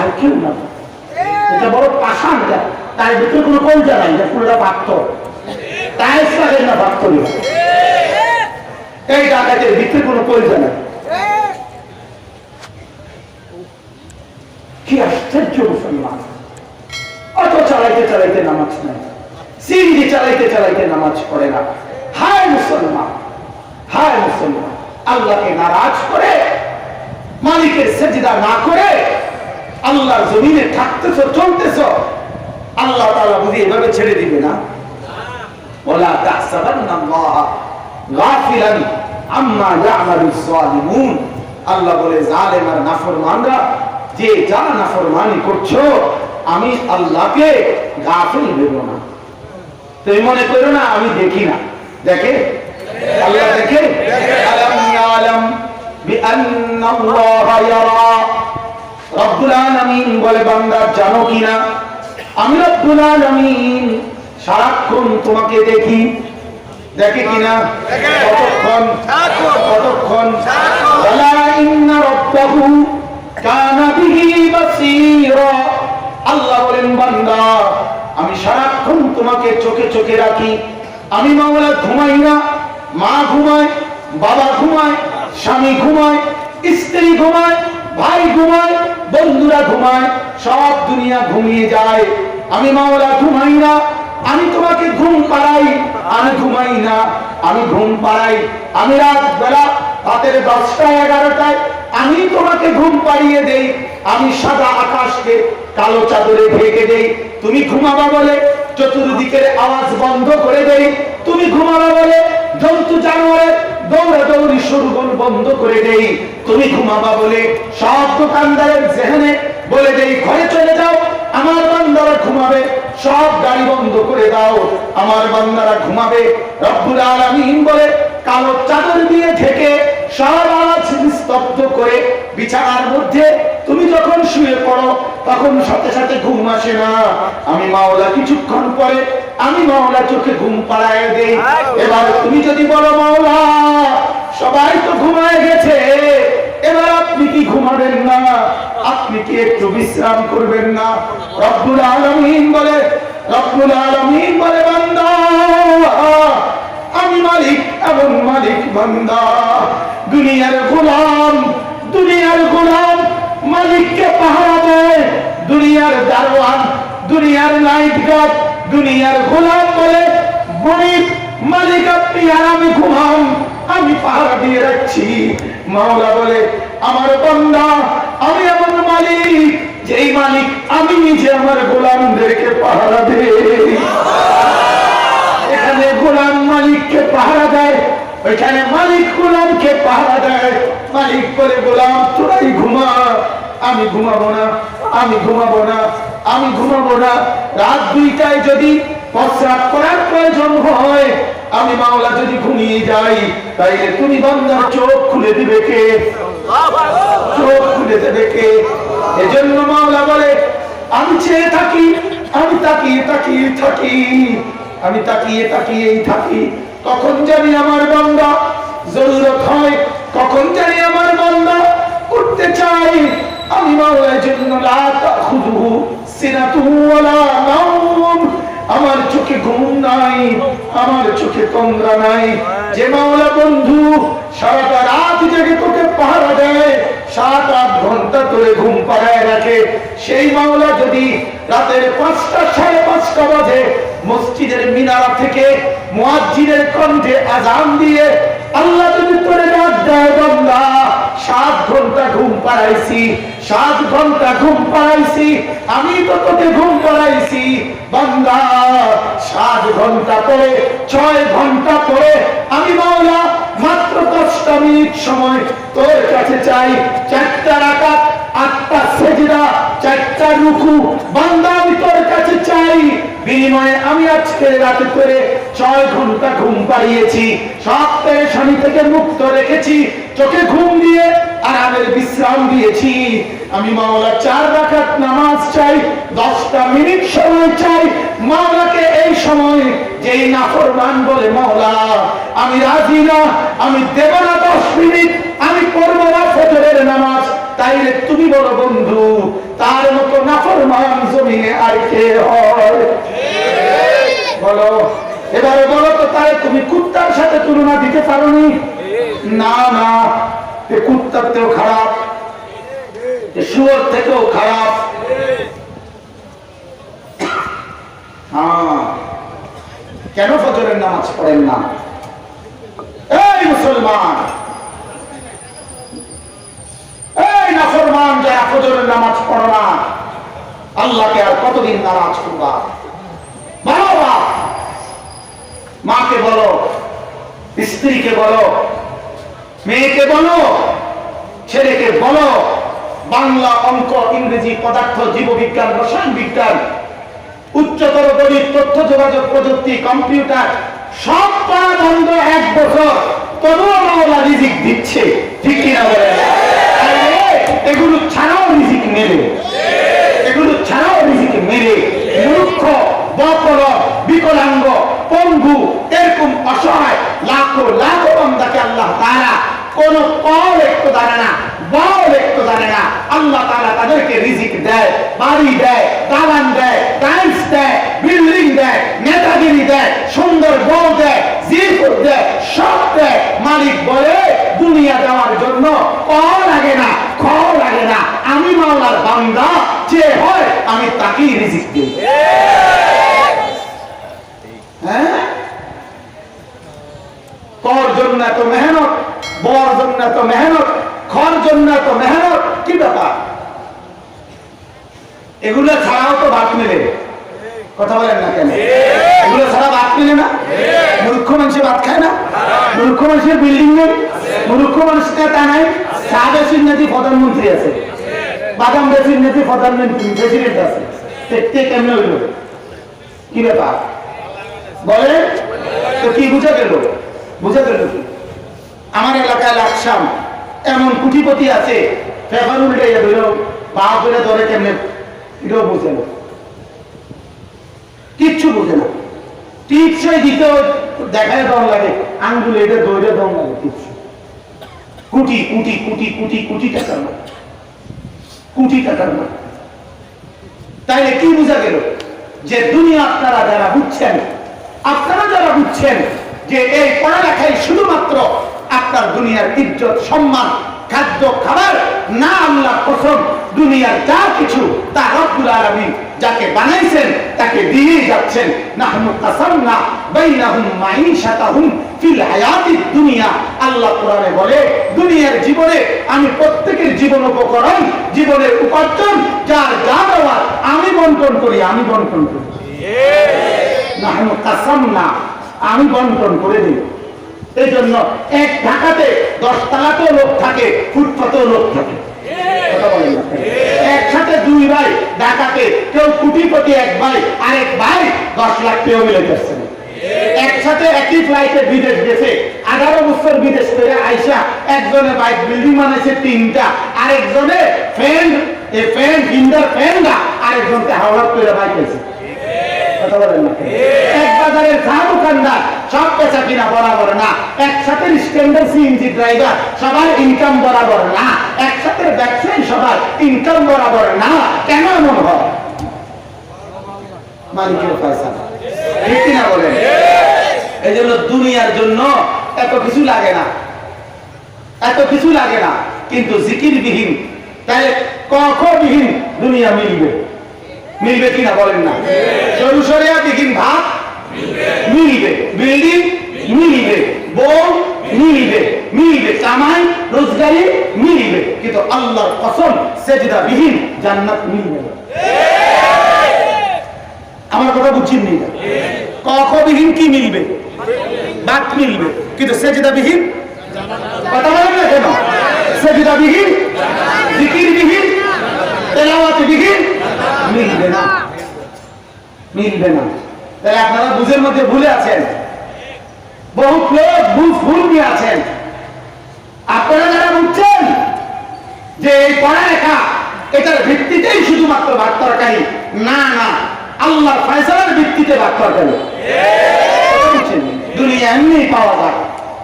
A: আর কেউ না। এটা বড় পাষাণ, তার ভিতরে কোনো কলিজা নাই, পুরোটা পাথর, টাইলস লাগে না পাথর। এই ডাকাতের ভিতরে কোনো কলিজা নাই। কি আশ্চর্য মুসলমান! অটো চালাইতে চালাইতে নামাজ নাই, সিএনজি চালাইতে চালাইতে নামাজ পড়ে না। হায় মুসলমান, হায় মুসলমান! আল্লাহকে নারাজ করে, মালিকের সেজদা না করে আল্লাহর জমিনে থাকতেছ, চলতেছ, আল্লাহ তাআলা বুঝি এভাবে ছেড়ে দিবে না? ওয়ালা তাহসাবান্নাল্লাহ গাফিলান আম্মা ইয়ামালুস সালিমুন। আল্লাহ বলে, জালেম আর নাফরমানরা যে যা নাফরমানি করছো, আমি আল্লাহকে গাফিল ভেবো না। তুমি মনে করো না আমি দেখি না। দেখে আল্লাহ, দেখে। আলাম ইয়ালাম বিআন্নাল্লাহা ইয়ারা। রব্বুল আলামিন বলে, বান্দা জানো কিনা আমি রব্বুল আলামিন সারাক্ষণ তোমাকে দেখি। দেখে কিনা? কতক্ষণ? কতক্ষণ? ওয়ালা ইন্না রাব্বাহু কানা বিহি বাসীরা। আল্লাহ বলেন, বান্দা আমি সারাক্ষণ তোমাকে চোখে চোখে রাখি। আমি মাওলা ঘুমাই না, মা ঘুমায়, বাবা ঘুমায়, স্বামী ঘুমায়, স্ত্রী ঘুমায়, ভাই ঘুমায়, বন্ধুরা ঘুমায়, সব দুনিয়া ঘুমিয়ে যায়। আমি মাওলা ঘুমাই না, আমি তোমাকে ঘুম পাড়াই। আমি ঘুমাই না, আমি ঘুম পাড়াই। আমি রাত বেলা রাতের 10টা 11টায় আমি তোমাকে ঘুম পাড়িয়ে দেই। আমি সাদা আকাশকে কালো চাদরে ঢেকে দেই। তুমি ঘুমাবা বলে চতুর্দিকের আওয়াজ বন্ধ করে দেই। তুমি ঘুমাবা বলে জন্তু জানোয়ারের দৌড়াদৌড়ি শোরগোল বন্ধ করে দেই। তুমি ঘুমাবা বলে সব দোকানদারের জেহেনে বলে দেই ঘরে চলে যাও, আমার বান্দারা ঘুমাবে। সব গাড়ি বন্ধ করে দাও, আমার বান্দারা ঘুমাবে। রব্বুল আলামিন বলে কালো চাদর দিয়ে ঢেকে সব আওয়াজ স্তব্ধ করে বিছানার মধ্যে তুমি যখন শুয়ে পড়ো, তখন সাথে সাথে ঘুম আসে না। আমি মাওলা কিছুক্ষণ পরে আমি মাওলা চোখে ঘুম পাড়ায় দেই। এবার তুমি যদি বলো, মাওলা সবাই তো ঘুমায় গেছে, এবার আপনি কি ঘুমাবেন না? আপনি কি একটু বিশ্রাম করবেন না? রব্বুল আলামিন বলে, রব্বুল আলামিন বলে, বান্দা আমি মালিক, এমন মালিক বান্দা দুনিয়ার গোলাম, দুনিয়ার গোলাম মালিককে পাহারা দেয়। দুনিয়ার দারোয়ান, দুনিয়ার নাইট গার্ড, দুনিয়ার গোলাম বলে, গরিব মালিক আপনি আর আমি ঘুমাম, আমি পাহারা দিয়ে রাখছি। মাওলা বলে, আমার বান্দা আমি এমন মালিক, যেই মালিক আমি নিজে আমার গোলামদেরকে পাহারা দেই। এখানে গোলাম মালিককে পাহারা দেয়, ওইখানে মালিক গোলামকে পাহারা দেয়। মালিক বলে, গোলাম তোরাই ঘুমা, আমি ঘুমাবো না, আমি ঘুমাবো না, আমি ঘুমাবো না। রাত 2টায় যদি প্রস্রাব করার প্রয়োজন হয়, আমি মাওলা যদি ঘুমিয়ে যাই, তাইলে তুমি বান্দার চোখ খুলে দিবে কে? চোখ খুলে দেবে কে? এজন্য মাওলা বলে, আমি চেয়ে থাকি, আমি তাকিয়ে তাকিয়ে থাকি, আমি তাকিয়ে তাকিয়েই থাকি কখন জানি আমার বান্দা জরুরত হয়, কখন জানি আমার বান্দা উঠতে চাই। আমি মাওলার জন্য লা তাখুযুহু সিনাতুহু ওয়ালা নাওম, আমার চোখে ঘুম নাই, আমার চোখে তন্দ্রা নাই। যে মাওলা বন্ধু সারাটা রাত জেগে তোকে পাহারা দেয়, 7-8 ঘন্টা ধরে ঘুম পাড়ায় রাখে, সেই মাওলা যদি রাতের 5টা 5:30 বাজে মসজিদের মিনারা থেকে মুয়াজ্জিনের কণ্ঠে আযান দিয়ে আল্লাহ যদি তোরে ডাক দেয়, বান্দা 7 ঘন্টা ঘুম পাড়াইছি, 7 ঘন্টা ঘুম পাড়াইছি, আমি তো তোকে ঘুম পাড়াইছি বান্দা, 7 ঘন্টা পরে 6 ঘন্টা পরে আমি মাওলা মাত্র 10টা মিনিট সময় তোর কাছে চাই। 4টা রাকাত, 8টা সেজদা, 4টা রুকু বান্দা আমি তোর কাছে চাই। বিনিময়ে আমি আজকে রাতে করে 6 ঘন্টা ঘুম পাড়িয়েছি, সব পেরেশানি থেকে মুক্ত রেখেছি, চোখে ঘুম দিয়ে আরামের বিশ্রাম দিয়েছি। আমি মাওলা 4 রাকাত নামাজ চাই, 10টা মিনিট সময় চাই। মাওলাকে এই সময় যেই নাফরমান বলে মাওলা আমি রাজি না, আমি দেব না 10 মিনিট, আমি পড়ব না ফজরের নামাজ, তাইলে তুমি বলো বন্ধু তার মতো নাফরমান জমিনে আর কে হয়? বলো এবারে, বলো তো তাই তুমি কুত্তার সাথে তুলনা দিতে পারোনি? না না, এ কুত্তার থেকেও খারাপ, শুয়োর থেকেও খারাপ। হ্যাঁ, কেন ফজরের নামাজ পড়েন না? এই মুসলমান, এই নাফরমান যারা ফজরের নামাজ পড়ো না, আল্লাহকে আর কতদিন নারাজ করবা? বাবা মাকে বলো, স্ত্রীকে বলো, মেয়েকে বলো, ছেলেকে বলো, বাংলা, অঙ্ক, ইংরেজি, পদার্থ, জীববিজ্ঞান, রসায়ন বিজ্ঞান, উচ্চতর গণিত, তথ্য যোগাযোগ প্রযুক্তি, কম্পিউটার সব পড়া বন্ধ 1 বছর, তবুও মাওলা রিজিক দিচ্ছে, ঠিক কিনা বলেন? এগুলো ছাড়াও রিজিক মেলে, এগুলো ছাড়াও রিজিক মেলে। মূর্খ, বকর, বিকলাঙ্গ, পঙ্গু, এরকম অসহায় লাখো লাখো বান্দাকে আল্লাহ তাআলা কোন কল একটু জানে না, বল একটু জানে না, আল্লাহ তাআলা তাদেরকে রিজিক দেয়, বাড়ি দেয়, দালান দেয়, টাইলস দেয়, বিল্ডিং দেয়, নেতাগিরি দেয়, সুন্দর বউ দেয়, জিফুর দেয়, সব দেয়। মালিক বলে দুনিয়া দেওয়ার জন্য কল লাগে না, খল লাগে না, আমি মাওলার বান্দা, যে হয় আমি তাকেই রিজিক দিই। হ্যাঁ, কর জন্য এত মেহনত, বর জন্য এত মেহনত, খর জন্য এত মেহনত, কি ব্যাপার? এগুলো ছাড়াও তো ভাত মেলে, কথা বলেন না কেন? এগুলো ছাড়া ভাত মেলে না? মূর্খ মানুষের ভাত খায় না? মূর্খ মানুষের বিল্ডিং নেই, মূর্খ মানুষের তা নাই। চা বেশির নাকি প্রধানমন্ত্রী আছে, বাদাম বেশির নাকি প্রধানমন্ত্রী প্রেসিডেন্ট আছে, দেখতে কেমন হইল? কি ব্যাপার বলে? তো কি বুঝা গেল? বুঝা গেল কি? আমার এলাকায় লাকসাম এমন কুটিপতি আছে, পেপার উল্টাইয়া ধরো, পা করে ধরে কেমনে, এটাও বুঝে না, কিচ্ছু বুঝে না। টিপসই দিতেও দেখায় দেওয়া লাগে, আঙ্গুলে এটা দৌড়ে দেওয়া লাগে, টিপস কোটি কোটি কোটি কোটি কোটি টাকার না, কোটি টাকার না। তাইলে কি বোঝা গেল? যে দুনিয়া আপনারা যারা বুঝছেন, আপনারা যারা বুঝছেন যে এই পড়ালেখাই শুধুমাত্র আপনার দুনিয়ার ইজ্জত, সম্মান, খাদ্য, খাবার না, আল্লাহ কসম দুনিয়ার যা কিছু তা রব্বুল আলামিন যাকে বানাইছেন তাকে দিয়ে যাচ্ছেন। নাহনু কাসামনা বাইনাহুম মাঈশাতাহুম ফিল হায়াতিদ দুনিয়া, আল্লাহ কোরআনে বলে দুনিয়ার জীবনে আমি প্রত্যেকের জীবন উপকরণ, জীবনের উপার্জন যার যা দেওয়ার আমি বন্টন করি, আমি বন্টন করি। নাহনু কাসামনা, আমি বন্টন করে দিই। এই জন্য এক ঢাকাতে 10 তলাতেও লোক থাকে, ফুটপাতেও লোক থাকে, একসাথে 2 ভাই ঢাকাতে, কেউ কোটিপতি এক ভাই, আরেক ভাই 10 লাখ কেউ মিলে যাচ্ছে না। একসাথে একই ফ্লাইটে বিদেশ গেছে, 18 বছর বিদেশ করে আইসা একজনে বাইক বিল্ডিং বানাইছে 3টা, আরেকজনে ফ্রেন্ড এই ফ্যান ফিন্ডার ফ্যান না আরেকজনকে হাওড়া করে বাইকেছে। কথা বলেন না? এক বাজারের চা দোকানদার সব পেশা কিনা বরাবর না, একসাথে স্ট্যান্ডার্ড সিএনজি ড্রাইভার সবার ইনকাম বরাবর না, একসাথে ব্যবসায়ী সবার ইনকাম বরাবর না। কেন এমন হয়? মালিকের ফয়সালা, ঠিক কিনা বলেন? এই জন্য দুনিয়ার জন্য এত কিছু লাগে না, এত কিছু লাগে না। কিন্তু জিকির বিহীন, তাই কখ বিহীন দুনিয়া মিলবে, মিলবে কিনা বলেন না? সরু সরিয়া বিহীন ভাত মিলবে, বিল্ডিং মিলবে, বউ মিলবে, মিলবে কামাই রোজগারি মিলবে, কিন্তু আল্লাহর কসম সেজদা বিহীন জান্নাত মিলবে না। আমার কথা বুঝছেন নি? কখ বিহীন কি মিলবে? ভাত মিলবে, কিন্তু সেজদা বিহীন কথা বলেন না কেন? সেজদা বিহীন, জিকির বিহীন, তেলাওয়াত বিহীন মিলবে না, মিলবে না। তাহলে আপনারা বুঝের মধ্যে ভুলে আছেন, বহুত লোক ভুল নিয়ে আছেন। আপনারা যারা বুঝছেন যে এই পড়ালেখা এটার ভিত্তিতেই শুধুমাত্র ভাগ তরকারি, না না, আল্লাহর ফয়সালার ভিত্তিতে ভাগ তরকারি। দুনিয়া এমনি পাওয়া যায়,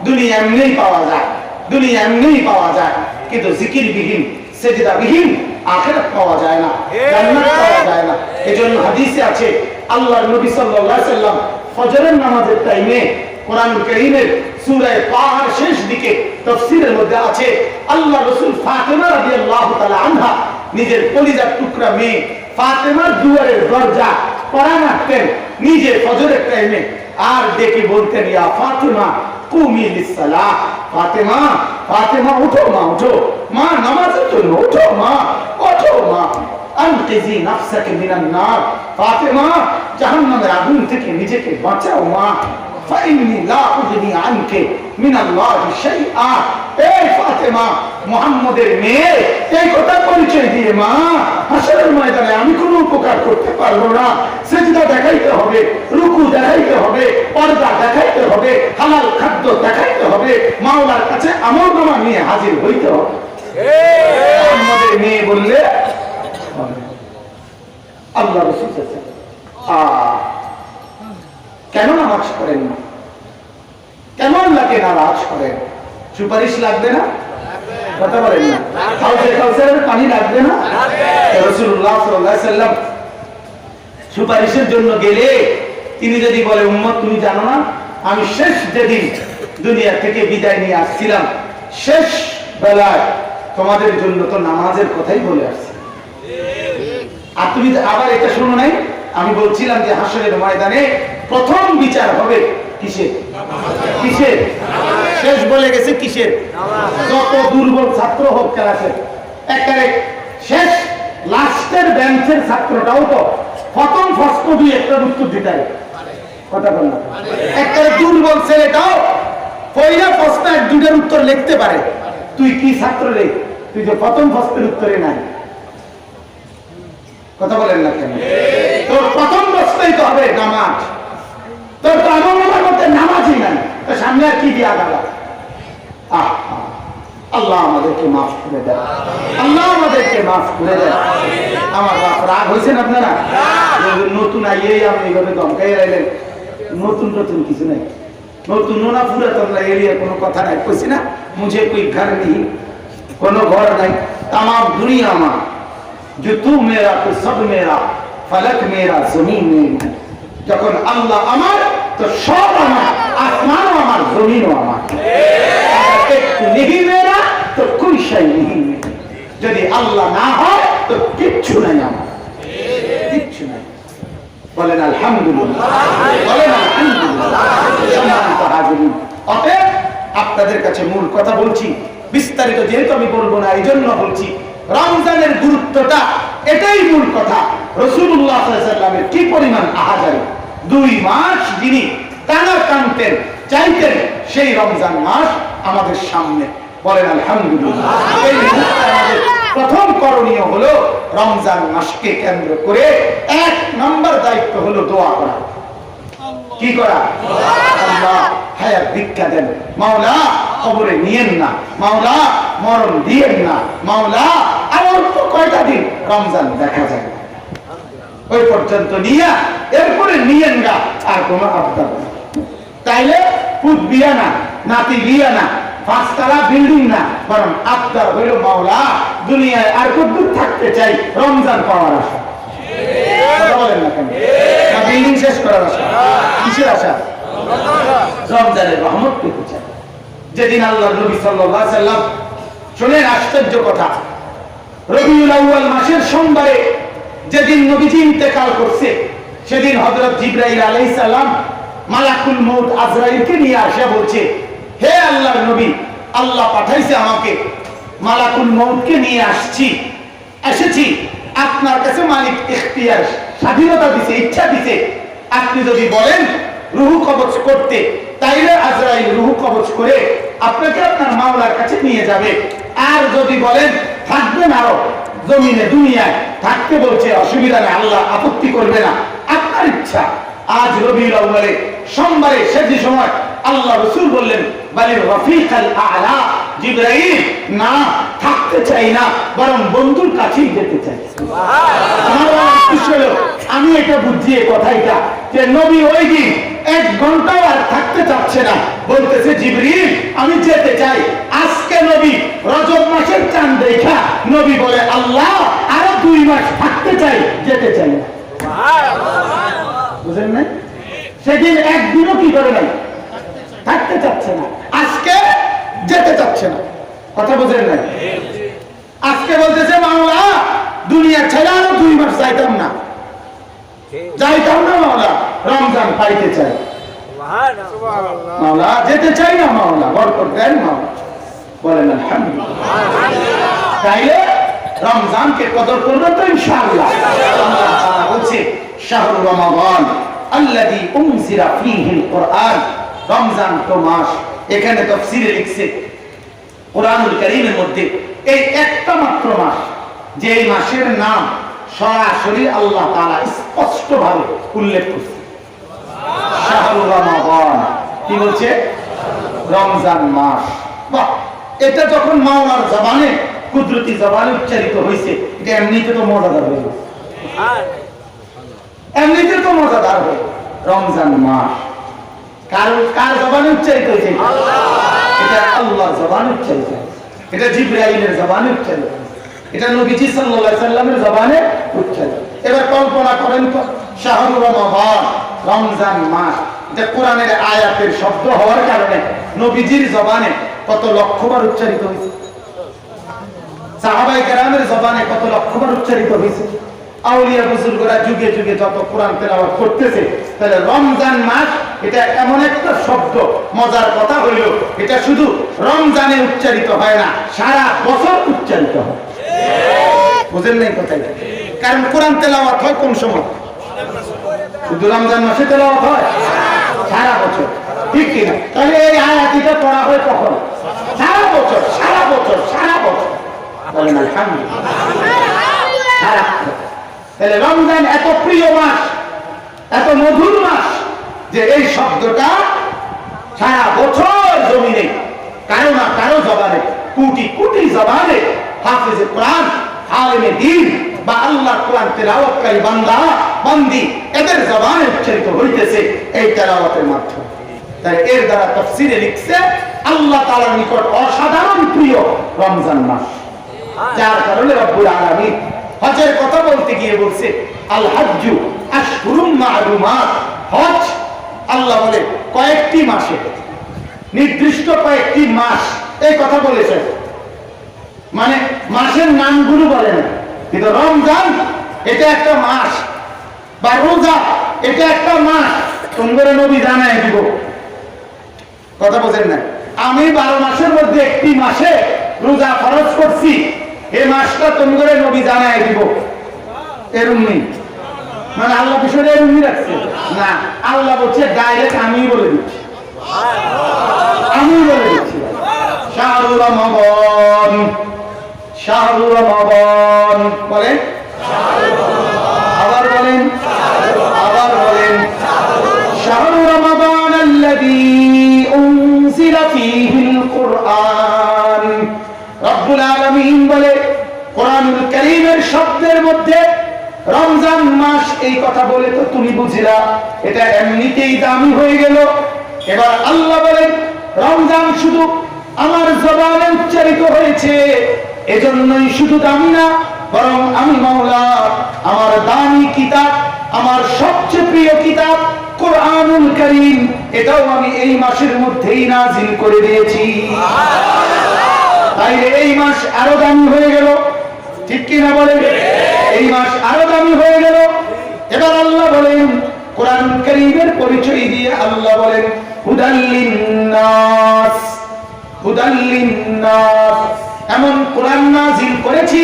A: দুনিয়া এমনি পাওয়া যায়, দুনিয়া এমনি পাওয়া যায়, কিন্তু জিকির বিহীন সেজদা বিহীন আখিরাত পাওয়া যায় না, জান্নাত পাওয়া যায় না। এজন্য হাদিসে আছে আল্লাহর নবী সাল্লাল্লাহু আলাইহি সাল্লাম ফজরের নামাজের টাইমে কোরআনুল কারীমের সূরা তাহার শেষ দিকে তাফসীরের মধ্যে আছে আল্লাহ রাসূল ফাতেমা রাদিয়াল্লাহু তাআলা আনহা নিজের কলিজার টুকরা মেয়ে ফাতেমার দুয়ারের দরজা পড়া রাখতেন নিজে ফজরের টাইমে, আর ডেকে বলতেন ইয়া ফাতেমা কুমি লিসসালাহ, ফাতেমা ফাতেমা উঠো মা, উঠো মা, নামাজের জন্য উঠো মা, ওঠো মা, আনকিজি নাফসাকে মিনান নার, ফাতেমা জাহান্নামের আগুন থেকে নিজেকে বাঁচাও মা, ফাইন্নী লা উগনি আনকে মিনাল্লাহি শাইআ। এই ফাতেমা মুহাম্মদের মেয়ে, এই কথা পরিচয় দিয়ে মা হাসরের ময়দানে আমি কোনো উপকার করতে পারবো না, সিজদা দেখাইতে হবে, রুকু দেখাইতে হবে, পর্দা দেখাইতে হবে, হালাল খাদ্য দেখাইতে হবে, মাওলার কাছে আমলনামা নিয়ে হাজির হইতে হবে। মুহাম্মদের মেয়ে বললে আল্লাহ রাসূল কেন নামাজ পড়েন না? কেন আল্লাহকে নারাজ করেন? সুপারিশ লাগবে না? কথা বলেন না? কাউসারের পানি লাগবে না? রাসূলুল্লাহ সাল্লাল্লাহু আলাইহি সাল্লাম সুপারিশের জন্য গেলে তিনি যদি বলে উম্মত তুমি জানো না আমি শেষ যেদিন দুনিয়া থেকে বিদায় নিয়ে আসছিলাম শেষ বেলায় তোমাদের জন্য তো নামাজের কথাই বলে আসছি, আর তুমি আবার এটা শুনো নাই? আমি বলছিলাম যে হাসরের ময়দানে প্রথম বিচার হবে কিসের? কিসের? শেষ বলে গেছে কিসের? যত দুর্বল ছাত্র হোক ক্লাসের, একেবারে শেষ লাস্টের বেঞ্চের ছাত্রটাও তো প্রথম প্রশ্ন দুই একটা উত্তর দিতে পারে, কথা বল না? একেবারে দুর্বল ছেলেটাও পয়লা প্রশ্ন এক দুইটার উত্তর লিখতে পারে। তুই কি ছাত্র রে? তুই যে প্রথম প্রশ্নের উত্তরে নাই, কথা বলেন না কেন? তোর প্রথম প্রশ্নই তো হবে নামাজ, তোর তো আমলের মধ্যে নামাজই নাই, তো সামনে আর কি দিয়া গেল? আল্লাহ আমাদেরকে মাফ করে দেয়, আল্লাহ আমাদেরকে মাফ করে দেয়। আমার বাপ রাগ হয়েছেন আপনারা? নতুন আইয়েই আপনি এইভাবে দমকাই রাইলেন। নতুন নতুন কিছু নাই, নতুন না পুরাতন না, এরিয়া কোনো কথা নাই। কইছি না মুঝে কোই ঘর নেই, কোনো ঘর নাই, তাম দুনিয়া আমার, जो तू मेरा तो सब मेरा, फलक मेरा जमीन मेरी। যখন আল্লাহ আমার তো সব আমার, আসমানও আমার, জমিনও আমার। একটু नहीं मेरा तो कोई शय नहीं मेरा। যদি আল্লাহ না হয় তো কিচ্ছু নাই আমার, কিচ্ছু নাই। বলেন আলহামদুলিল্লাহ, বলেন আলহামদুলিল্লাহ। সম্মানিত হাজিরিন, অতএব আপনাদের কাছে মূল কথা বলছি, বিস্তারিত যেহেতু আমি বলবো না এই জন্য বলছি, রমজানের গুরুত্বটা এটাই মূল কথা। রাসূলুল্লাহ সাল্লাল্লাহু আলাইহি ওয়াসাল্লামের কি পরিমাণ আহাজারি, 2 মাস যিনি টানা টানতেন চাইতেন, সেই রমজান মাস আমাদের সামনে। বলেন আলহামদুলিল্লাহ। এই মুহূর্তে আমাদের প্রথম করণীয় হলো রমজান মাসকে কেন্দ্র করে 1 নম্বর দায়িত্ব হলো দোয়া করা। কি করা? আল্লাহ হায়াত ভিক্ষা দেন, মাওলা কবরে নিয়েন না, মাওলা মরণ দিয়েন না, মাওলা আর তো কয়টা দিন রমজান দেখা যায় ওই পর্যন্ত নিয়া এরপরে নিয়েন গা, আর কোনো আবদার না। তাইলে পুত বিয়া না, নাতি বিয়া না, 5 তলা বিল্ডিং না, বরং আবদার হইল মাওলা দুনিয়ায় আর কতদূর থাকতে চাই রমজান পাওয়ার আশা। কথা বলেন না কেন? না বিল্ডিং শেষ করার আশা? কিসের আশা? রমজানের রহমত পেতে চাই। যেদিন আল্লাহর নবী সাল্লাল্লাহু আলাইহি সাল্লাম, শুনেন আশ্চর্য কথা, রবিউল আউয়াল মাসের সোমবারে যেদিন নবীজি ইন্তেকাল করছে, সেদিন হযরত জিবরাইল আলাইহিস সালাম মালাকুল মউত আজরাইলকে নিয়ে আসা বলছে, হে আল্লাহর নবী, আল্লাহ পাঠাইছে আমাকে, মালাকুল মউতকে নিয়ে এসেছি আপনার কাছে মালিক ইখতিয়ার স্বাধীনতা দিছে, ইচ্ছা দিছে, আপনি যদি বলেন রূহ কবজ করতে, তাইলে আজরাইল রূহ কবজ করে আপনাকে আপনার মাওলার কাছে নিয়ে যাবে। আর যদি বলেন থাকবেন আরো জমিনে দুনিয়ায় থাকতে বলছে, অসুবিধা নেই, আল্লাহ আপত্তি করবে না, আপনার ইচ্ছা। আজ রবিউল আউয়ালে সোমবারে শেষ সময় আল্লাহ রাসূল বললেন, বালির রফিকাল আ'লা, জিবরাইল না থাকতে চাই না, বরং বন্ধুর কাছেই যেতে চাই। সুবহানাল্লাহ। আমি এটা বুঝি এই কথাটা যে নবী ওই দিন 1 ঘন্টাও আর থাকতে চাচ্ছে না, বলতেছে জিবরিল আমি যেতে চাই। আজকে নবী রজব মাসের চাঁদ দেখা নবী বলে, আল্লাহ আরো 2 মাস থাকতে চাই, যেতে চাই না। বুঝেন না? সেদিন একদিনও কি করে নাই, থাকতে চাচ্ছে না, আজকে যেতে চাচ্ছে না। কথা বুঝেন না? আজকে বলতেছে মাওলা দুনিয়া ছেড়ে আরো 2 মাস যাইতাম না মাওলা, রমজান পাইতে চাই মাওলা, যেতে চাই না মাওলা, বরকত দেন মাওলা। বলেন আলহামদুলিল্লাহ। তাইলে রমজানকে কদর করবে তো ইনশাআল্লাহ। আল্লাহ তাআলা বলছে শাহরু রমাদান আল্লাযী উনজিলা ফীহিল কুরআন, রমজান তো মাস। এখানে তাফসীরে লিখছে কোরআনুল কারীমের মধ্যে এই একটা মাত্র মাস, যে মাসের নাম সরাসরি আল্লাহ তাআলা স্পষ্ট ভাবে উল্লেখ করছে, শাহরু রমাদান। কি বলছে? রমজান মাস। বাহ, এটা যখন মাওলার জবানে কুদরতি জবানে উচ্চারিত হয়েছে, এটা এমনিতে তো মজাদার হয়ে, এমনিতে তো মজাদার হয়ে। রমজান মাস কার জবানে উচ্চারিত হয়েছে? এটা আল্লাহর জবানে উচ্চারিত হয়েছে, এটা জিবরাইলের জবানে উচ্চারিত হয়েছে, এটা নবীজি সাল্লাল্লাহু আলাইহি সাল্লামের জবানে উচ্চারিত। এবার কল্পনা করেন তো, শাহরু রমাদান, রমজান মাস, এটা কোরআনের আয়াতের শব্দ হওয়ার কারণে নবীজির জবানে কত লক্ষবার উচ্চারিত হয়েছে, সাহাবায়ে কেরামের জবানে কত লক্ষবার উচ্চারিত হয়েছে, আউলিয়া বুজুর্গরা যুগে যুগে যত কোরআন তেলাওয়াত করতেছে। তাহলে রমজান মাস এটা এমন একটা শব্দ, মজার কথা হইল এটা শুধু রমজানে উচ্চারিত হয় না, সারা বছর উচ্চারিত হয়। বুঝেন নাই কথাটা? কারণ কোরআন তেলাওয়াত হয় কোন সময়? শুধু রমজান মাসে তেলাওয়াত হয়? সারা বছর, ঠিক কিনা? তাহলে এই আয়াতটা পড়া হয় কখন? সারা বছর, সারা বছর, সারা বছর। বলেন আলহামদুলিল্লাহ। সারা। তাহলে রমজান এত প্রিয় মাস, এত মধুর মাস, যে এই শব্দটা সারা বছর জমিনে কারো না কারো জবানে, কোটি কোটি জবানে হাফেজে কোরআন, আলেমে দ্বীন বা আল্লাহর কোরআন তেলাওয়াতকারী বান্দা বান্দি, এদের জবানে উচ্চারিত হইতেছে এই তেলাওয়াতের মাধ্যমে। তাই এর দ্বারা তাফসীরে লিখছে আল্লাহ তাআলার নিকট অসাধারণ প্রিয় রমজান মাস, যার কারণে রব্বুল আলামিন হজের কথা বলতে গিয়ে বলছে আল হাজ্জু আশহুরুম মা'লুমাত। হজ আল্লাহ বলে কয়েকটি মাসে, নির্দিষ্ট কয়েকটি মাস, এই কথা বলেছেন। মানে মাসের নামগুলো বলে না, কিন্তু রমজান এটা একটা মাস, বা রোজা এটা একটা মাস। তোমরা নবী জানায় দিব, কথা বলেন না? আমি 12 মাসের মধ্যে একটি মাসে রোজা ফরজ করছি, এই মাসটা তোমরা নবী জানায় দিব। এরুমনি মানে আল্লাহ বিষয়টা এরুমনি রাখছে না, আল্লাহ বলছে ডাইরেক্ট আমি বলে দিচ্ছি, আমি বলে দিচ্ছি। শাহরু রমাদান, শাহরু রমাদান বলেন, আবার বলেন, আবার বলেন, শাহরু الذي أنزل فيه القرآن রব্বুল আলামিন বলে কোরআনুল কারীমের শব্দের মধ্যে রমজান মাস এই কথা বলে তো তুমি বুঝিলা এটা এমনিতেই দামি হয়ে গেল। এবার আল্লাহ বলেন রমজান শুধু আমার জবানে উচ্চারিত হয়েছে এজন্যই শুধু দামি না, বরং আমি মাওলা আমার দামি কিতাব, আমার সবচেয়ে প্রিয় কিতাব কোরআনুল কারীম, এটাও আমি এই মাসের মধ্যেই নাজিল করে দিয়েছি। তাই এই মাস আরো দামি হয়ে গেল, ঠিক কি না বলেন? এই মাস আরো দামি হয়ে গেল। এবার আল্লাহ বলেন কোরআনুল কারীমের পরিচয় দিয়ে আল্লাহ বলেন হুদাল লিন্নাস, হুদাল লিন্নাস, এমন কোরআন নাজিল করেছি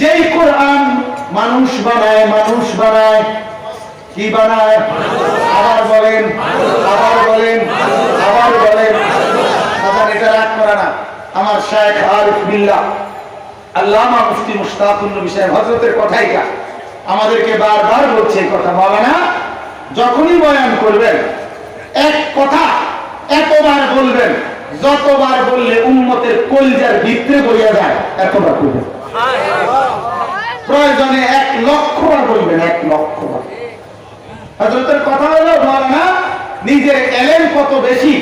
A: যেই কোরআন মানুষ বানায়, মানুষ বানায়, কি বানায়? আবার বলেন, আবার বলেন, আবার বলেন। আবার এটা রাগ করা না। আমার শায়েখ আরিফ বিল্লাহ আল্লামা মুফতি মুশতাকুন নবী সাহেব হযরতের কথাই কা আমাদেরকে বারবার বলছে এই কথা, মাওলানা যখনই বয়ান করবেন এক কথা এতবার বলবেন, যতবার বললে উম্মতের কলিজার ভিতরে বইয়া যায় এতবার বলবেন। প্রয়োজনে 1 লক্ষ বার বলবেন, 1 লক্ষ বার। হযরতের কথা হলো মাওলানা নিজের এলেম কত বেশি,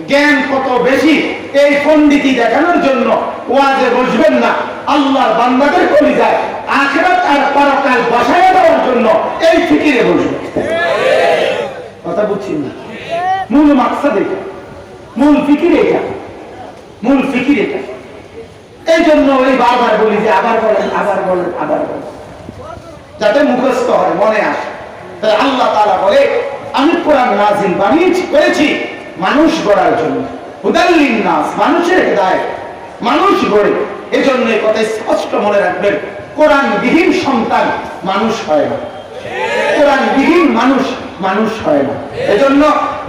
A: জ্ঞান কত বেশি এই পণ্ডিতি দেখানোর জন্য ওয়াজে বসবেন না, আল্লাহর বান্দাদের কলিজায় আখিরাত আর পরকাল বসায় দেওয়ার জন্য এই ফিকিরে বসবেন। কথা বুঝছেন না? মূল মাকসাদ এটা, মূল ফিকির এটা, মূল ফিকির এটা। এই জন্য ওই বারবার বলি যে আবার বলেন, আবার বলেন, আবার বলেন, যাতে মুখস্থ হয়, মনে আসে। তাই আল্লাহ তাআলা বলে আমি কোরআন নাজিল বানিয়েছি করেছি মানুষ গড়ার জন্য, হুদাল লিন্নাস, মানুষের হেদায়েত, মানুষ গড়ে। এজন্য এই কথা স্পষ্ট মনে রাখবেন, কোরআন বিহীন সন্তান মানুষ হয় না, কোরআন বিহীন মানুষ মানুষ হয় না। এজন্য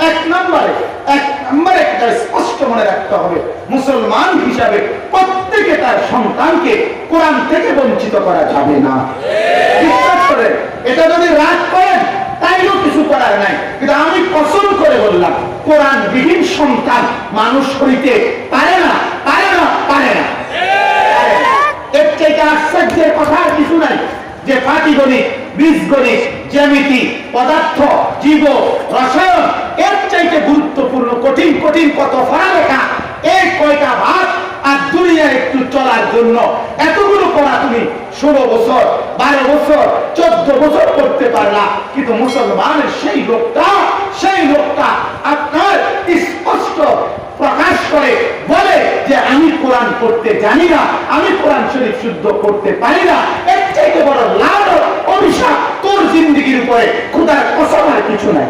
A: এক নম্বরে একটা স্পষ্ট মনে রাখতে হবে, মুসলমান হিসাবে প্রত্যেকে তার সন্তানকে কোরআন থেকে বঞ্চিত করা যাবে না। বিশ্বাস করেন, এটা যদি রাগ করেন তাইও কিছু করার নাই, কিন্তু আমি কসম করে বললাম কোরআন বিহীন সন্তান মানুষ হইতে পারে না, পারে না, পারে না। এর থেকে আশ্চর্যের কথা আর কিছু নাই যে পাটিগণিত, বীজগণিত, জ্যামিতি, পদার্থ, জীব, রসায়ন এর চাইতে গুরুত্বপূর্ণ কঠিন কঠিন কত পড়ালেখা, এই কয়টা ভাগ আর দুনিয়া একটু চলার জন্য এতগুলো পড়া তুমি 16 বছর, 12 বছর, 14 বছর করতে পারলা, কিন্তু মুসলমানের সেই লোকটা আপনার স্পষ্ট প্রকাশ করে বলে যে আমি কোরআন পড়তে জানি না, আমি কোরআন শরীফ শুদ্ধ করতে পারি না। এর চাইতে বড় লাভ অভিশাপ তোর জিন্দেগির উপরে খোদার কসম আর কিছু নাই,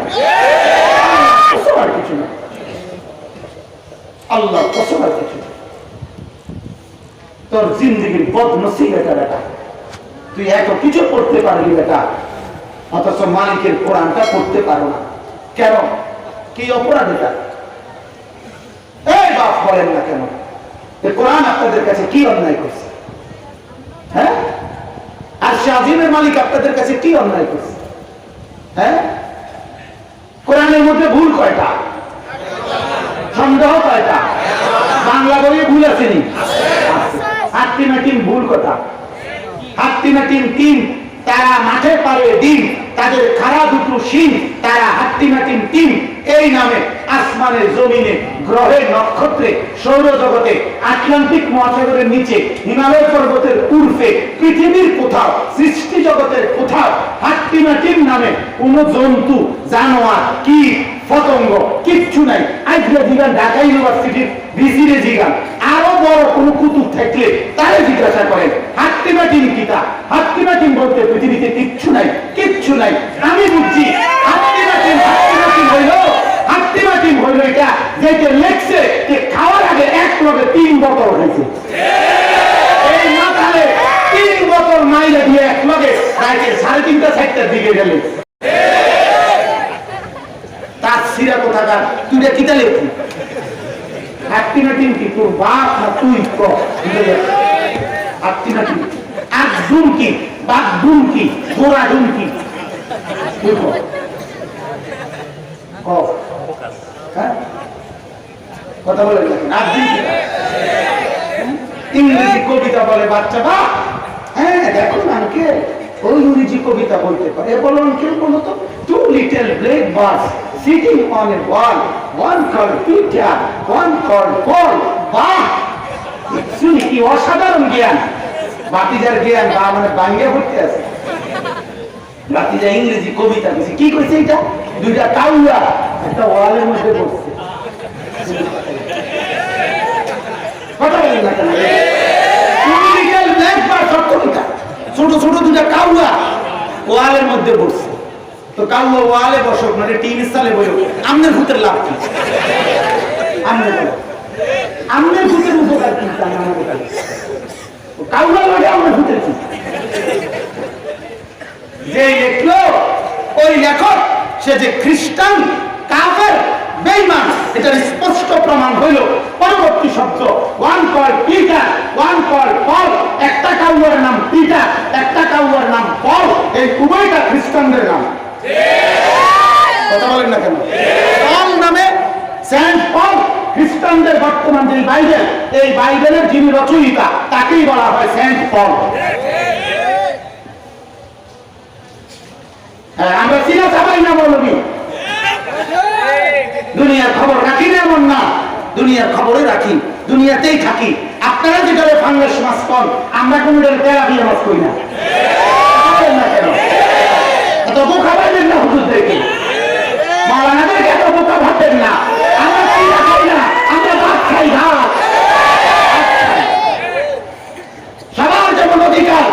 A: কসম আর কিছু নাই, আল্লাহ কসম আর কিছু নাই। তোর জিন্দেগির বদনসিব এটা বেটা, তুই এত কিছু পড়তে পারবি বেটা, অথচ মালিকের কোরআনটা পড়তে পারো না কেন? কি অপরাধ এটা? এই বাপ বলেন না কেন কোরআন আপনাদের কাছে কি অন্যায় করছে? হ্যাঁ, আর শাহিমের মালিক আপনাদের কাছে কি অন্যায় করছে? হ্যাঁ, কোরআনের মধ্যে ভুল কয়টা? সন্দেহ কয়টা? বাংলা বইয়ে ভুল আসেনি? হাট্টিমাটিম ভুল কথা, হাট্টিমাটিম তিন, তারা মাঠে পারে ডিম, তাদের খাড়া দুটো শিং, তারা হাট্টিমাটিম তিন। এই নামে আসমানে, জমিনে, গ্রহে, নক্ষত্রে, সৌরজগতে, আটলান্টিক মহাসাগরের নিচে, হিমালয় পর্বতের উর্ফে, পৃথিবীর কোথাও, সৃষ্টি জগতের কোথাও হাট্টিমাটিম নামে কোন জন্তু, জানোয়ার, কীট, পতঙ্গ কিচ্ছু নাই। আজকে জিগান ঢাকা ইউনিভার্সিটির ভিসিরে জিগান, আরো বড় কোন কুতুব থাকলে তারে জিজ্ঞাসা করেন হাট্টিমাটিম কিতা। হাট্টিমাটিম বলতে পৃথিবীতে কিচ্ছু নাই, কিচ্ছু নাই। আমি বুঝছি হাট্টিমাটিম হইল এটা যেটা লেখছে যে খাওয়ার আগে 1 লগে 3 বোতল খাইছে। এই মাথালে 3 বোতল মাইলে দিয়ে 1 লগে রাইতে 3:30 4টার দিকে গেলে তার সিরা কোথাকার তুই কিতা লেখি? হাট্টিমাটিম কি তোর বাপ না তুই? হাট্টিমাটিম একদম কি, বাগদুম কি, ঘোড়াডুম কি? হ্যাঁ কথা বলে ইংরেজি কবিতা বলে বাচ্চাটা। হ্যাঁ দেখো আঙ্কেল ওই ইংরেজি কবিতা বলতে পারে। বলো আঙ্কেল বলো তো, two little black birds sitting on a wall, one called Peter, one called Paul. বাহ, শুনি কি অসাধারণ জ্ঞান। বাতিজার জ্ঞান বা মানে বাংলা পড়তে আছে। বাতিজা ইংরেজি কবিতা বলছে, কি কইছে এটা? দুইটা কাউয়া একটা ওয়ালের মধ্যে বসছে। কথা বলেন না কেন? ছোট ছোট দুটা কাউয়া ওয়ালের মধ্যে বসছে। তো কাউয়া ওয়ালে বসক মানে টিন সালে বসো, আমনের ভূতের লাভ কি? আমনের ভূতের উপকার কি? কাউয়া লাগে আমনের ভূতের কি? যে লেখলো ওই লেখক সে যে খ্রিস্টান, কাফের, বেঈমান, এটার স্পষ্ট প্রমাণ হইল পরবর্তী শব্দ one call Peter, one call পল। একটা কাউয়ার নাম পিটার, একটা কাউয়ার নাম পল। এই উভয়টা খ্রিস্টানদের নাম। কথা বলেন না কেন? পল নামে সেন্ট পল খ্রিস্টানদের বর্তমান যে বাইবেল, এই বাইবেলের যিনি রচয়িতা তাকেই বলা হয় সেন্ট পল। আমরা চিনা চাপাই না বলবি, দুনিয়ার খবর রাখি না এমন না, দুনিয়ার খবরে রাখি, দুনিয়াতেই থাকি। আপনারা যেটা ফাঙ্গাস মাছ কন, আমরা কোন তেলা দিয়ে মাছ করি না। কেন এত বোকা পাইবেন না হুজুরদেরকে, মাওলানাদেরকে এত বোকা ভাববেন না। আমরা চিনা খাই না, আমরা ভাত খাই, ভাত। সবার যেমন অধিকার,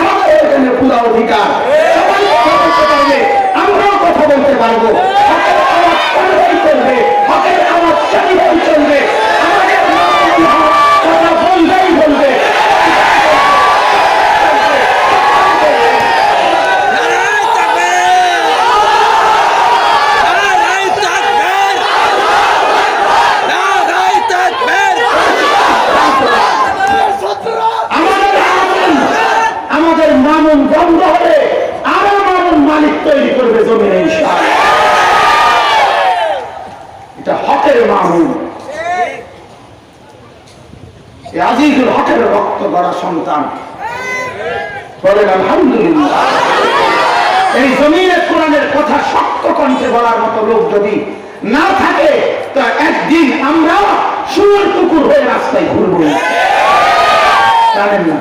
A: আমাদের এখানে পুরো অধিকার। সবাই কথা বলতে পারবে, আমরাও কথা বলতে পারবো। হকের আওয়াজ চালিয়ে চলবে, আমাদের কথা বলবেই বলবে। আমাদের মামুন বন্ধ হবে, আরো মামুন মালিক তৈরি করবে জমিনে ইনশাআল্লাহ। এটা হকের মামুন, আজিজুল হকের রক্ত গড়া সন্তান। বলেন আলহামদুলিল্লাহ। এই জমিনে কোরআনের কথা শক্ত কণ্ঠে বলার মতো লোক যদি না থাকে, তো একদিন আমরা শুয়োর কুকুর হয়ে রাস্তায় ঘুরবো। জানেন না,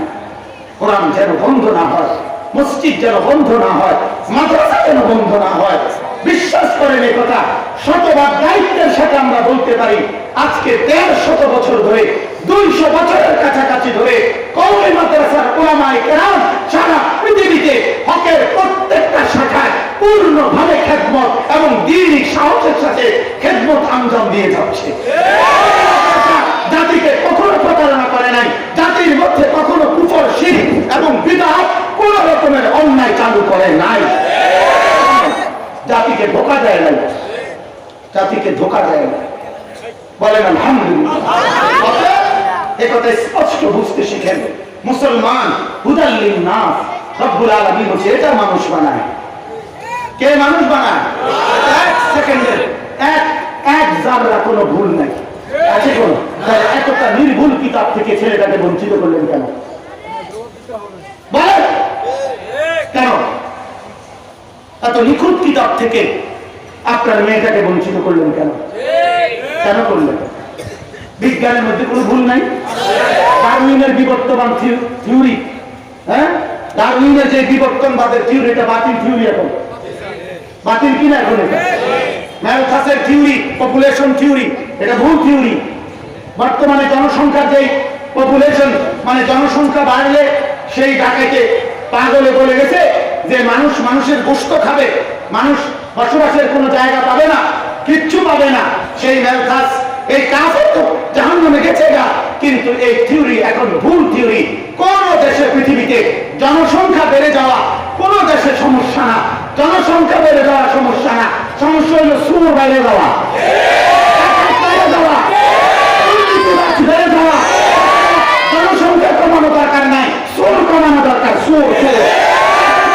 A: কোরআন যেন বন্ধ না হয়, মসজিদ যেন বন্ধ না হয়, মাদ্রাসা যেন বন্ধ না হয়। বিশ্বাস করেন এই কথা শতভাগ দায়িত্বের সাথে আমরা বলতে পারি। আজকে ১৫০ বছর ধরে, ২০০ বছরের কাছাকাছি ধরে কওমি মাদ্রাসার উলামায়ে কেরাম সারা পৃথিবীতে হকের প্রত্যেকটা শাখায় পূর্ণভাবে খেদমত এবং দ্বীনি সাহসের সাথে খেদমত আঞ্জাম দিয়ে যাচ্ছে। জাতিকে কখনো প্রতারণা করে নাই, জাতির মধ্যে কখনো কুফর, শিরক এবং বিদআত কোন রকমের অন্যায় চালু করে নাই। জাতিকে ধোঁকা দেয় নাই, জাতিকে ধোঁকা দেয় না। বলেন আলহামদুলিল্লাহ। একথা স্পষ্ট বুঝতে শিখেন। মুসলমান হুদাল লিন্নাস, রব্বুল আলামিন বলছে এটা মানুষ বানায়। কে মানুষ বানায়? এক সেকেন্ডের এক জাররা কোনো ভুল নাই আছে কোন? এতটা নির্ভুল কিতাব থেকে ছেলেটাকে বঞ্চিত করলেন কেন? বলেন কেন? এত নিখুঁত কিতাব থেকে আপনার মেয়েটাকে বঞ্চিত করলেন কেন? কেন করলেন? বিজ্ঞানের মধ্যে কোনো ভুল নাই। ডারউইনের বিবর্তমান থিওরি, হ্যাঁ, ডারউইনের যে বিবর্তনবাদের থিওরি, এটা বাতিল থিওরি। এখন বাতিল কিনা? এখন এটা ম্যালথাসের থিওরি, পপুলেশন থিওরি, এটা ভুল থিওরি। বর্তমানে জনসংখ্যার যে পপুলেশন, মানে জনসংখ্যা বাড়লে সেই ডাকাইতে পাগলে বলে গেছে যে মানুষ মানুষের গোশত খাবে, মানুষ বসবাসের কোনো জায়গা পাবে না, কিচ্ছু পাবে না। সেই ম্যালথাস, এই কাফের তো জাহান্নামে গেছে গা। কিন্তু এই থিওরি এখন ভুল থিওরি। কোন দেশে পৃথিবীতে জনসংখ্যা বেড়ে যাওয়া কোন দেশে সমস্যা না, জনসংখ্যা বেড়ে যাওয়া সমস্যা না। সমস্যা হলো সুর বেড়ে যাওয়া, বেড়ে যাওয়া। জনসংখ্যা কমানো দরকার নাই, সুর কমানো দরকার। সুর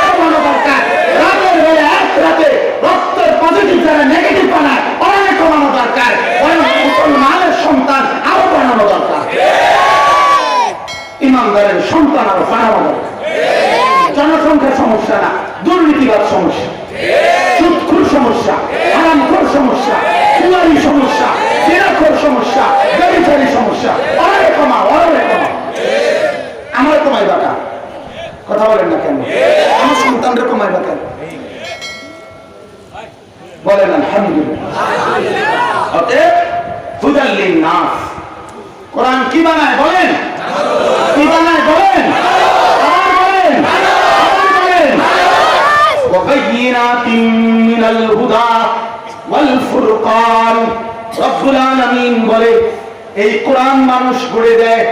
A: কমানো দরকার। রাতের বেলা এক রাতে রক্তের পজিটিভ যারা নেগেটিভ বানায়, অনেক কমানো দরকার। ইমানদারের সন্তান আরো বাড়ানো দরকার। জনসংখ্যার সমস্যা না, দুর্নীতিবাদ সমস্যা, সুদখোর সমস্যা, হারামখোর সমস্যা, চুয়ারি সমস্যা, জেনাখোর সমস্যা, ব্যভিচারী সমস্যা। অনেক কমাও, অনেক কমাও। আমার কমাইবা কেন? কথা বলেন না কেন? আমার সন্তানরা কমাইবা কেন? বলেন আলহামদুলিল্লাহ। অতএব হুদাল লিন্নাস, কোরআন কি বানায় বলেন? কি বানায় বলেন? বলেন বলেন। ওয়াবাইয়িনাতিন মিনাল হুদা ওয়াল ফুরকান। রব্বুল আলামিন বলে এই কোরআন মানুষ গড়ে দেয়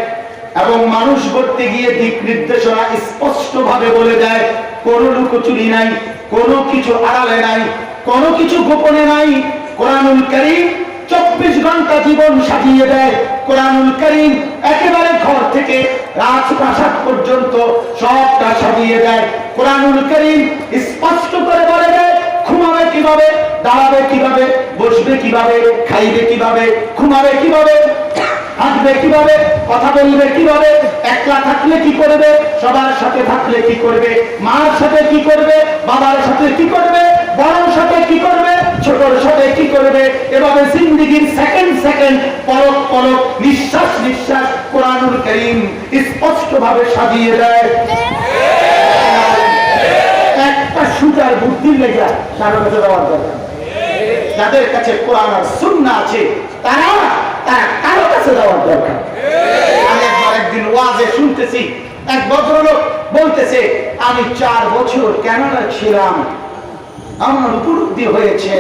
A: এবং মানুষ গড়তে গিয়ে দিক নির্দেশনা স্পষ্ট ভাবে বলে দেয়। কোনো লুকোচুরি নাই, কোনো কিছু আড়ালে নাই, কোনো কিছু গোপনে নাই। কোরআনুল কারীম 24 ঘন্টা জীবন সাজিয়ে দেয়। কোরআনুল কারীম একেবারে ঘর থেকে রাজপ্রাসাদ পর্যন্ত সবটা সাজিয়ে দেয়। কোরআনুল কারীম স্পষ্ট করে বলে দেয় ঘুমাবে কিভাবে, দাঁড়াবে কিভাবে, বসবে কিভাবে, খাইবে কিভাবে, ঘুমাবে কিভাবে, হাঁটবে কিভাবে, কথা বলবে কিভাবে, একলা থাকলে কি করবে, সবার সাথে থাকলে কি করবে, মার সাথে কি করবে, বাবার সাথে কি করবে, বড়র সাথে কি করবে, ছোটর সাথে কি করবে। এভাবে জিন্দেগির সেকেন্ড সেকেন্ড, পলক পলক, নিঃশ্বাস নিঃশ্বাস কোরআনুল কারীম স্পষ্ট ভাবে সাজিয়ে দেয়। একটা সুতার বুদ্ধির লেগে কারো কাছে দেওয়ার দরকার। যাদের কাছে কোরআন আর সুন্নাহ আছে তারা কারো কাছে দেওয়ার দরকার। আমি একদিন ওয়াজে শুনতেছি, এক ভদ্রলোক বলতেছে আমি 4 বছর কানাডা ছিলাম, আমার উপলব্ধি হয়েছে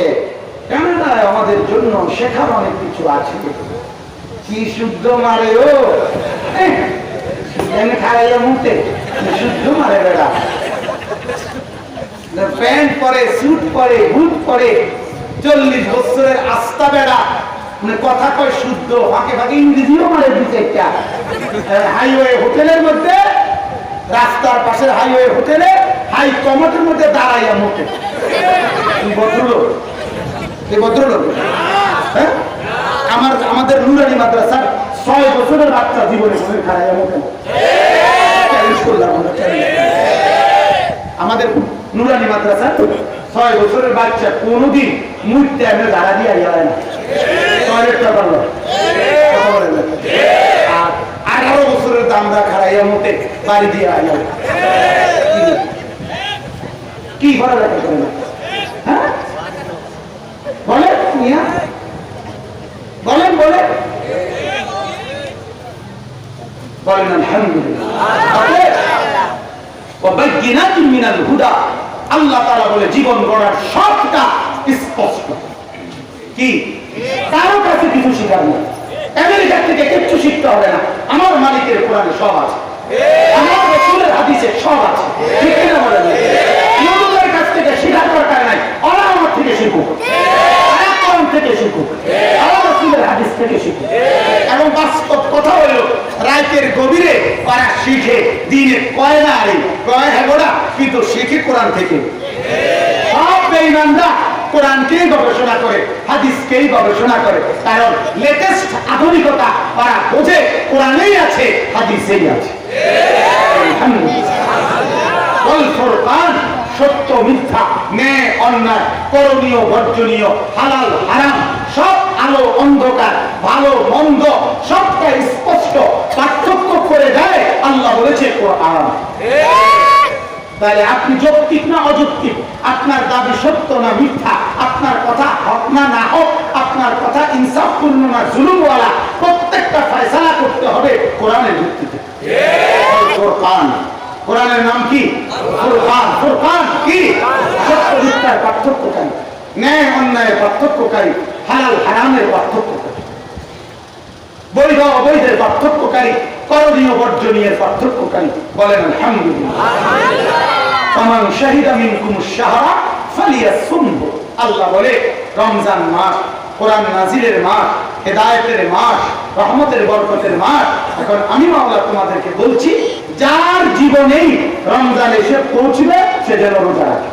A: কানাডায় আমাদের জন্য শেখার অনেক কিছু আছে। কি শুদ্ধ মারে ও খাইয়া মুখে শুদ্ধ মারে বেড়া, প্যান্ট পরে, স্যুট পরে, বুট পরে, 40 বছরের আস্তা বেড়া, মানে কথা কয় শুদ্ধ, ফাঁকে ফাঁকে ইংরেজিও মারে দুইটা। হাইওয়ে হোটেলের মধ্যে, রাস্তার পাশের হাইওয়ে হোটেলে হাই কমোটের মধ্যে দাঁড়াইয়া মুখে ভদ্রলোক, এই ভদ্রলোক। হ্যাঁ, আমাদের নুরানি মাদ্রাসার 6 বছরের বাচ্চা জীবনে খারাইয়া মুখে চ্যালেঞ্জ করলাম আমরা। আমাদের নুরানি মাদ্রাসা 6 বছরের বাচ্চা কোনদিন মুখতে এমনি দাঁড়া দিয়ে যায় না, টয়লেটটা পারল। আর 18 বছরের দামরা খারাইয়া মুখে বাড়ি দিয়ে আইয়া কি করা লাগে করে না? হ্যাঁ বলেন মিয়া, বলেন বলেন বলেন আলহামদুলিল্লাহ। আল্লাহ তাআলা বলে জীবন গড়ার সবটা স্পষ্ট। কি কারো কাছে কিছু শিখার নেই, আমেরিকা থেকে কিছু শিখতে হবে না। আমার মালিকের কোরআনে সব আছে, আমার রাসূলের হাদিসে সব আছে। ঠিক কিনা বলেন? নবীর কাছ থেকে শেখার দরকার নাই, ওরা আমার থেকে শিখুক, কোরআন থেকে শিখুক, আমার রাসূলের হাদিস থেকে শিখুক। এবং বাস্তব কথা হলো রাতের গভীরে ওরা শিখে, দিনে কয় না আরে কয় হ্যাঁ গোড়া, কিন্তু শিখে কোরআন থেকে। সব বেঈমানরা কোরআনকেই গবেষণা করে, হাদিসকেই গবেষণা করে, কারণ লেটেস্ট আধুনিকতা ওরা বোঝে কোরআনেই আছে, হাদিসেই আছে। সত্য মিথ্যা, ন্যায় অন্যায়, করণীয় বর্জনীয়, হালাল হারাম, সব আলো অন্ধকার, ভালো মন্দ, সবটা স্পষ্ট পার্থক্য করে দেয় আল্লাহ বলেছে কোরআন। তাহলে আপনি যৌক্তিক না অযৌক্তিক, আপনার দাবি সত্য না মিথ্যা, আপনার কথা হক না না হক, আপনার কথা ইনসাফপূর্ণ না জুলুমওয়ালা, প্রত্যেকটা ফয়সালা করতে হবে কোরআনের ভিত্তিতে। কোরআন, কোরআনের নাম কি? ফুরকান। ফুরকান কি? সত্য মিথ্যার পার্থক্যকারী, ন্যায় অন্যায়ের পার্থক্যকারী, হালাল হারামের পার্থক্যকারী, বৈধ অবৈধের পার্থক্যকারী, করণীয় বর্জনীয় পার্থক্যকারী। বলেন আলহামদুলিল্লাহ। ফামান শাহিদা মিনকুমুশ শাহরা ফালিয়াসুমহু। আল্লাহ বলে রমজান মাস কোরআন নাজিলের মাস, হেদায়েতের মাস, রহমতের বরকতের মাস। এখন আমি মাওলা তোমাদেরকে বলছি, যার জীবনেই রমজান এসে পৌঁছবে সে যেন রোজা রাখে।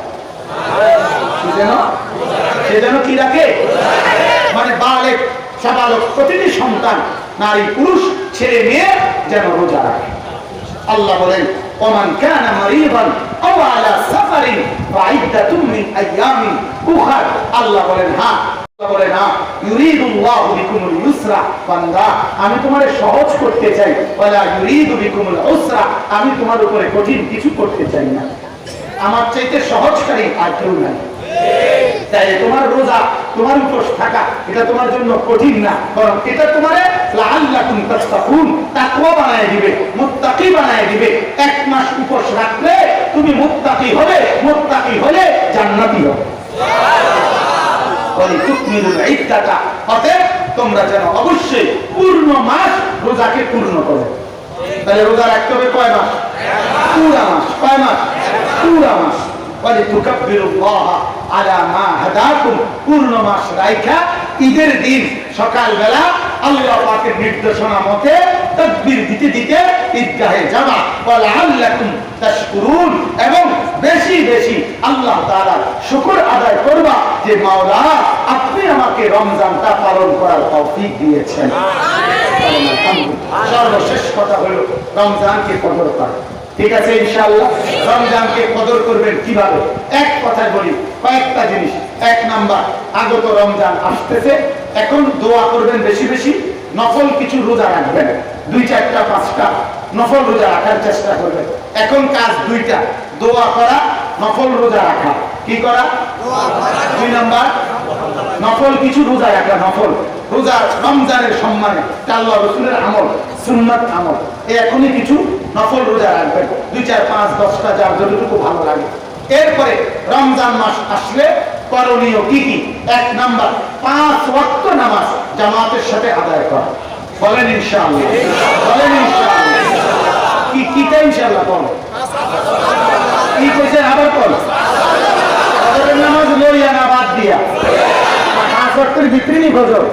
A: সে যেন কি রাখে? মানে বালেক সাবালক প্রতিটি সন্তান, নারী পুরুষ ছেলে মেয়ে যেন রোজা রাখে। আল্লাহ বলেন ওমান কানা মারিদান আও আলা সাফারিন ফাইদ্দাতুম মিন আইয়ামিন উখার। আল্লাহ বলেন হ্যাঁ, আল্লাহ বলেন না ইউরিদুল্লাহু বিকুমুল ইউসরা, বান্দা আমি তোমারে সহজ করতে চাই, ওয়ালা ইউরিদু বিকুমুল উসরা, আমি তোমার উপরে কঠিন কিছু করতে চাই না। আমার চাইতে সহজকারী আর কেউ নাই। তাই তোমার রোজা, তোমার উপোস থাকা এটা তোমার জন্য কঠিন না, বরং এটা তোমারে লাআল্লাকুম তাত্তাকুন, তাকওয়া বানায় দিবে, মুত্তাকি বানায় দিবে। এক মাস উপোস রাখলে তুমি মুত্তাকি হবে, মুত্তাকি হলে জান্নাতি হবে। ওয়ালিতুকমিলুল ইদ্দাতা, অতএব তোমরা যেন অবশ্যই পূর্ণ মাস রোজাকে পূর্ণ করো। তাহলে রোজা রাখতে হবে কয় মাস? পুরা মাস। কয় মাস? পুরা মাস। ওয়ালিতুকাব্বিরুল্লাহ আলা মা হাদাকুম, পূর্ণ মাস রাইখা ঈদের দিন সকালবেলা আল্লাহ পাকের নির্দেশনা মতে তাকবীর দিতে দিতে ঈদগাহে যাবা। ওয়ালাআল্লাকুম তাশকুরুন, এবং বেশি বেশি আল্লাহ তাআলার শুকর আদায় করবা যে মাওলা আপনি আমাকে রমজানটা পালন করার তৌফিক দিয়েছেন। সর্বশেষ কথা হলো রমজানকে কদর করা। ঠিক আছে ইনশাআল্লাহ। রমজানকে কদর করবেন কিভাবে? এক কথায় বলি, কয়েকটা জিনিস। এক নাম্বার, আগত রমজান আসতেছে, এখন দোয়া করবেন বেশি বেশি, নফল কিছু রোজা রাখবেন, 2, 4, 5টা নফল রোজা রাখার চেষ্টা করবেন। এখন কাজ দুইটা, দোয়া করা, নফল রোজা রাখা। কি করা? 2 নাম্বার, নফল কিছু রোজা রাখা। নফল রোজা রমজানের সম্মানে, আল্লাহ রাসূলের আমল, সুন্নাত আমল। এখনই কিছু নফল রোজা রাখবেন, 2, 4, 5, 10টা, যার যতটুকু ভালো লাগে। এরপরে রমজান মাস আসলে করণীয় কি কি? 1 নাম্বার, 5 ওয়াক্ত নামাজ জামাতের সাথে আদায় করা। বলেন ইনশাআল্লাহ, বলেন ইনশাআল্লাহ। কি কিটা ইনশাআল্লাহ বলেন? কি কইছেন আবার বল? ফজরের নামাজ লইয়া না বাদ দিয়া? 5 ওয়াক্তের ভিতরে নি ফজর।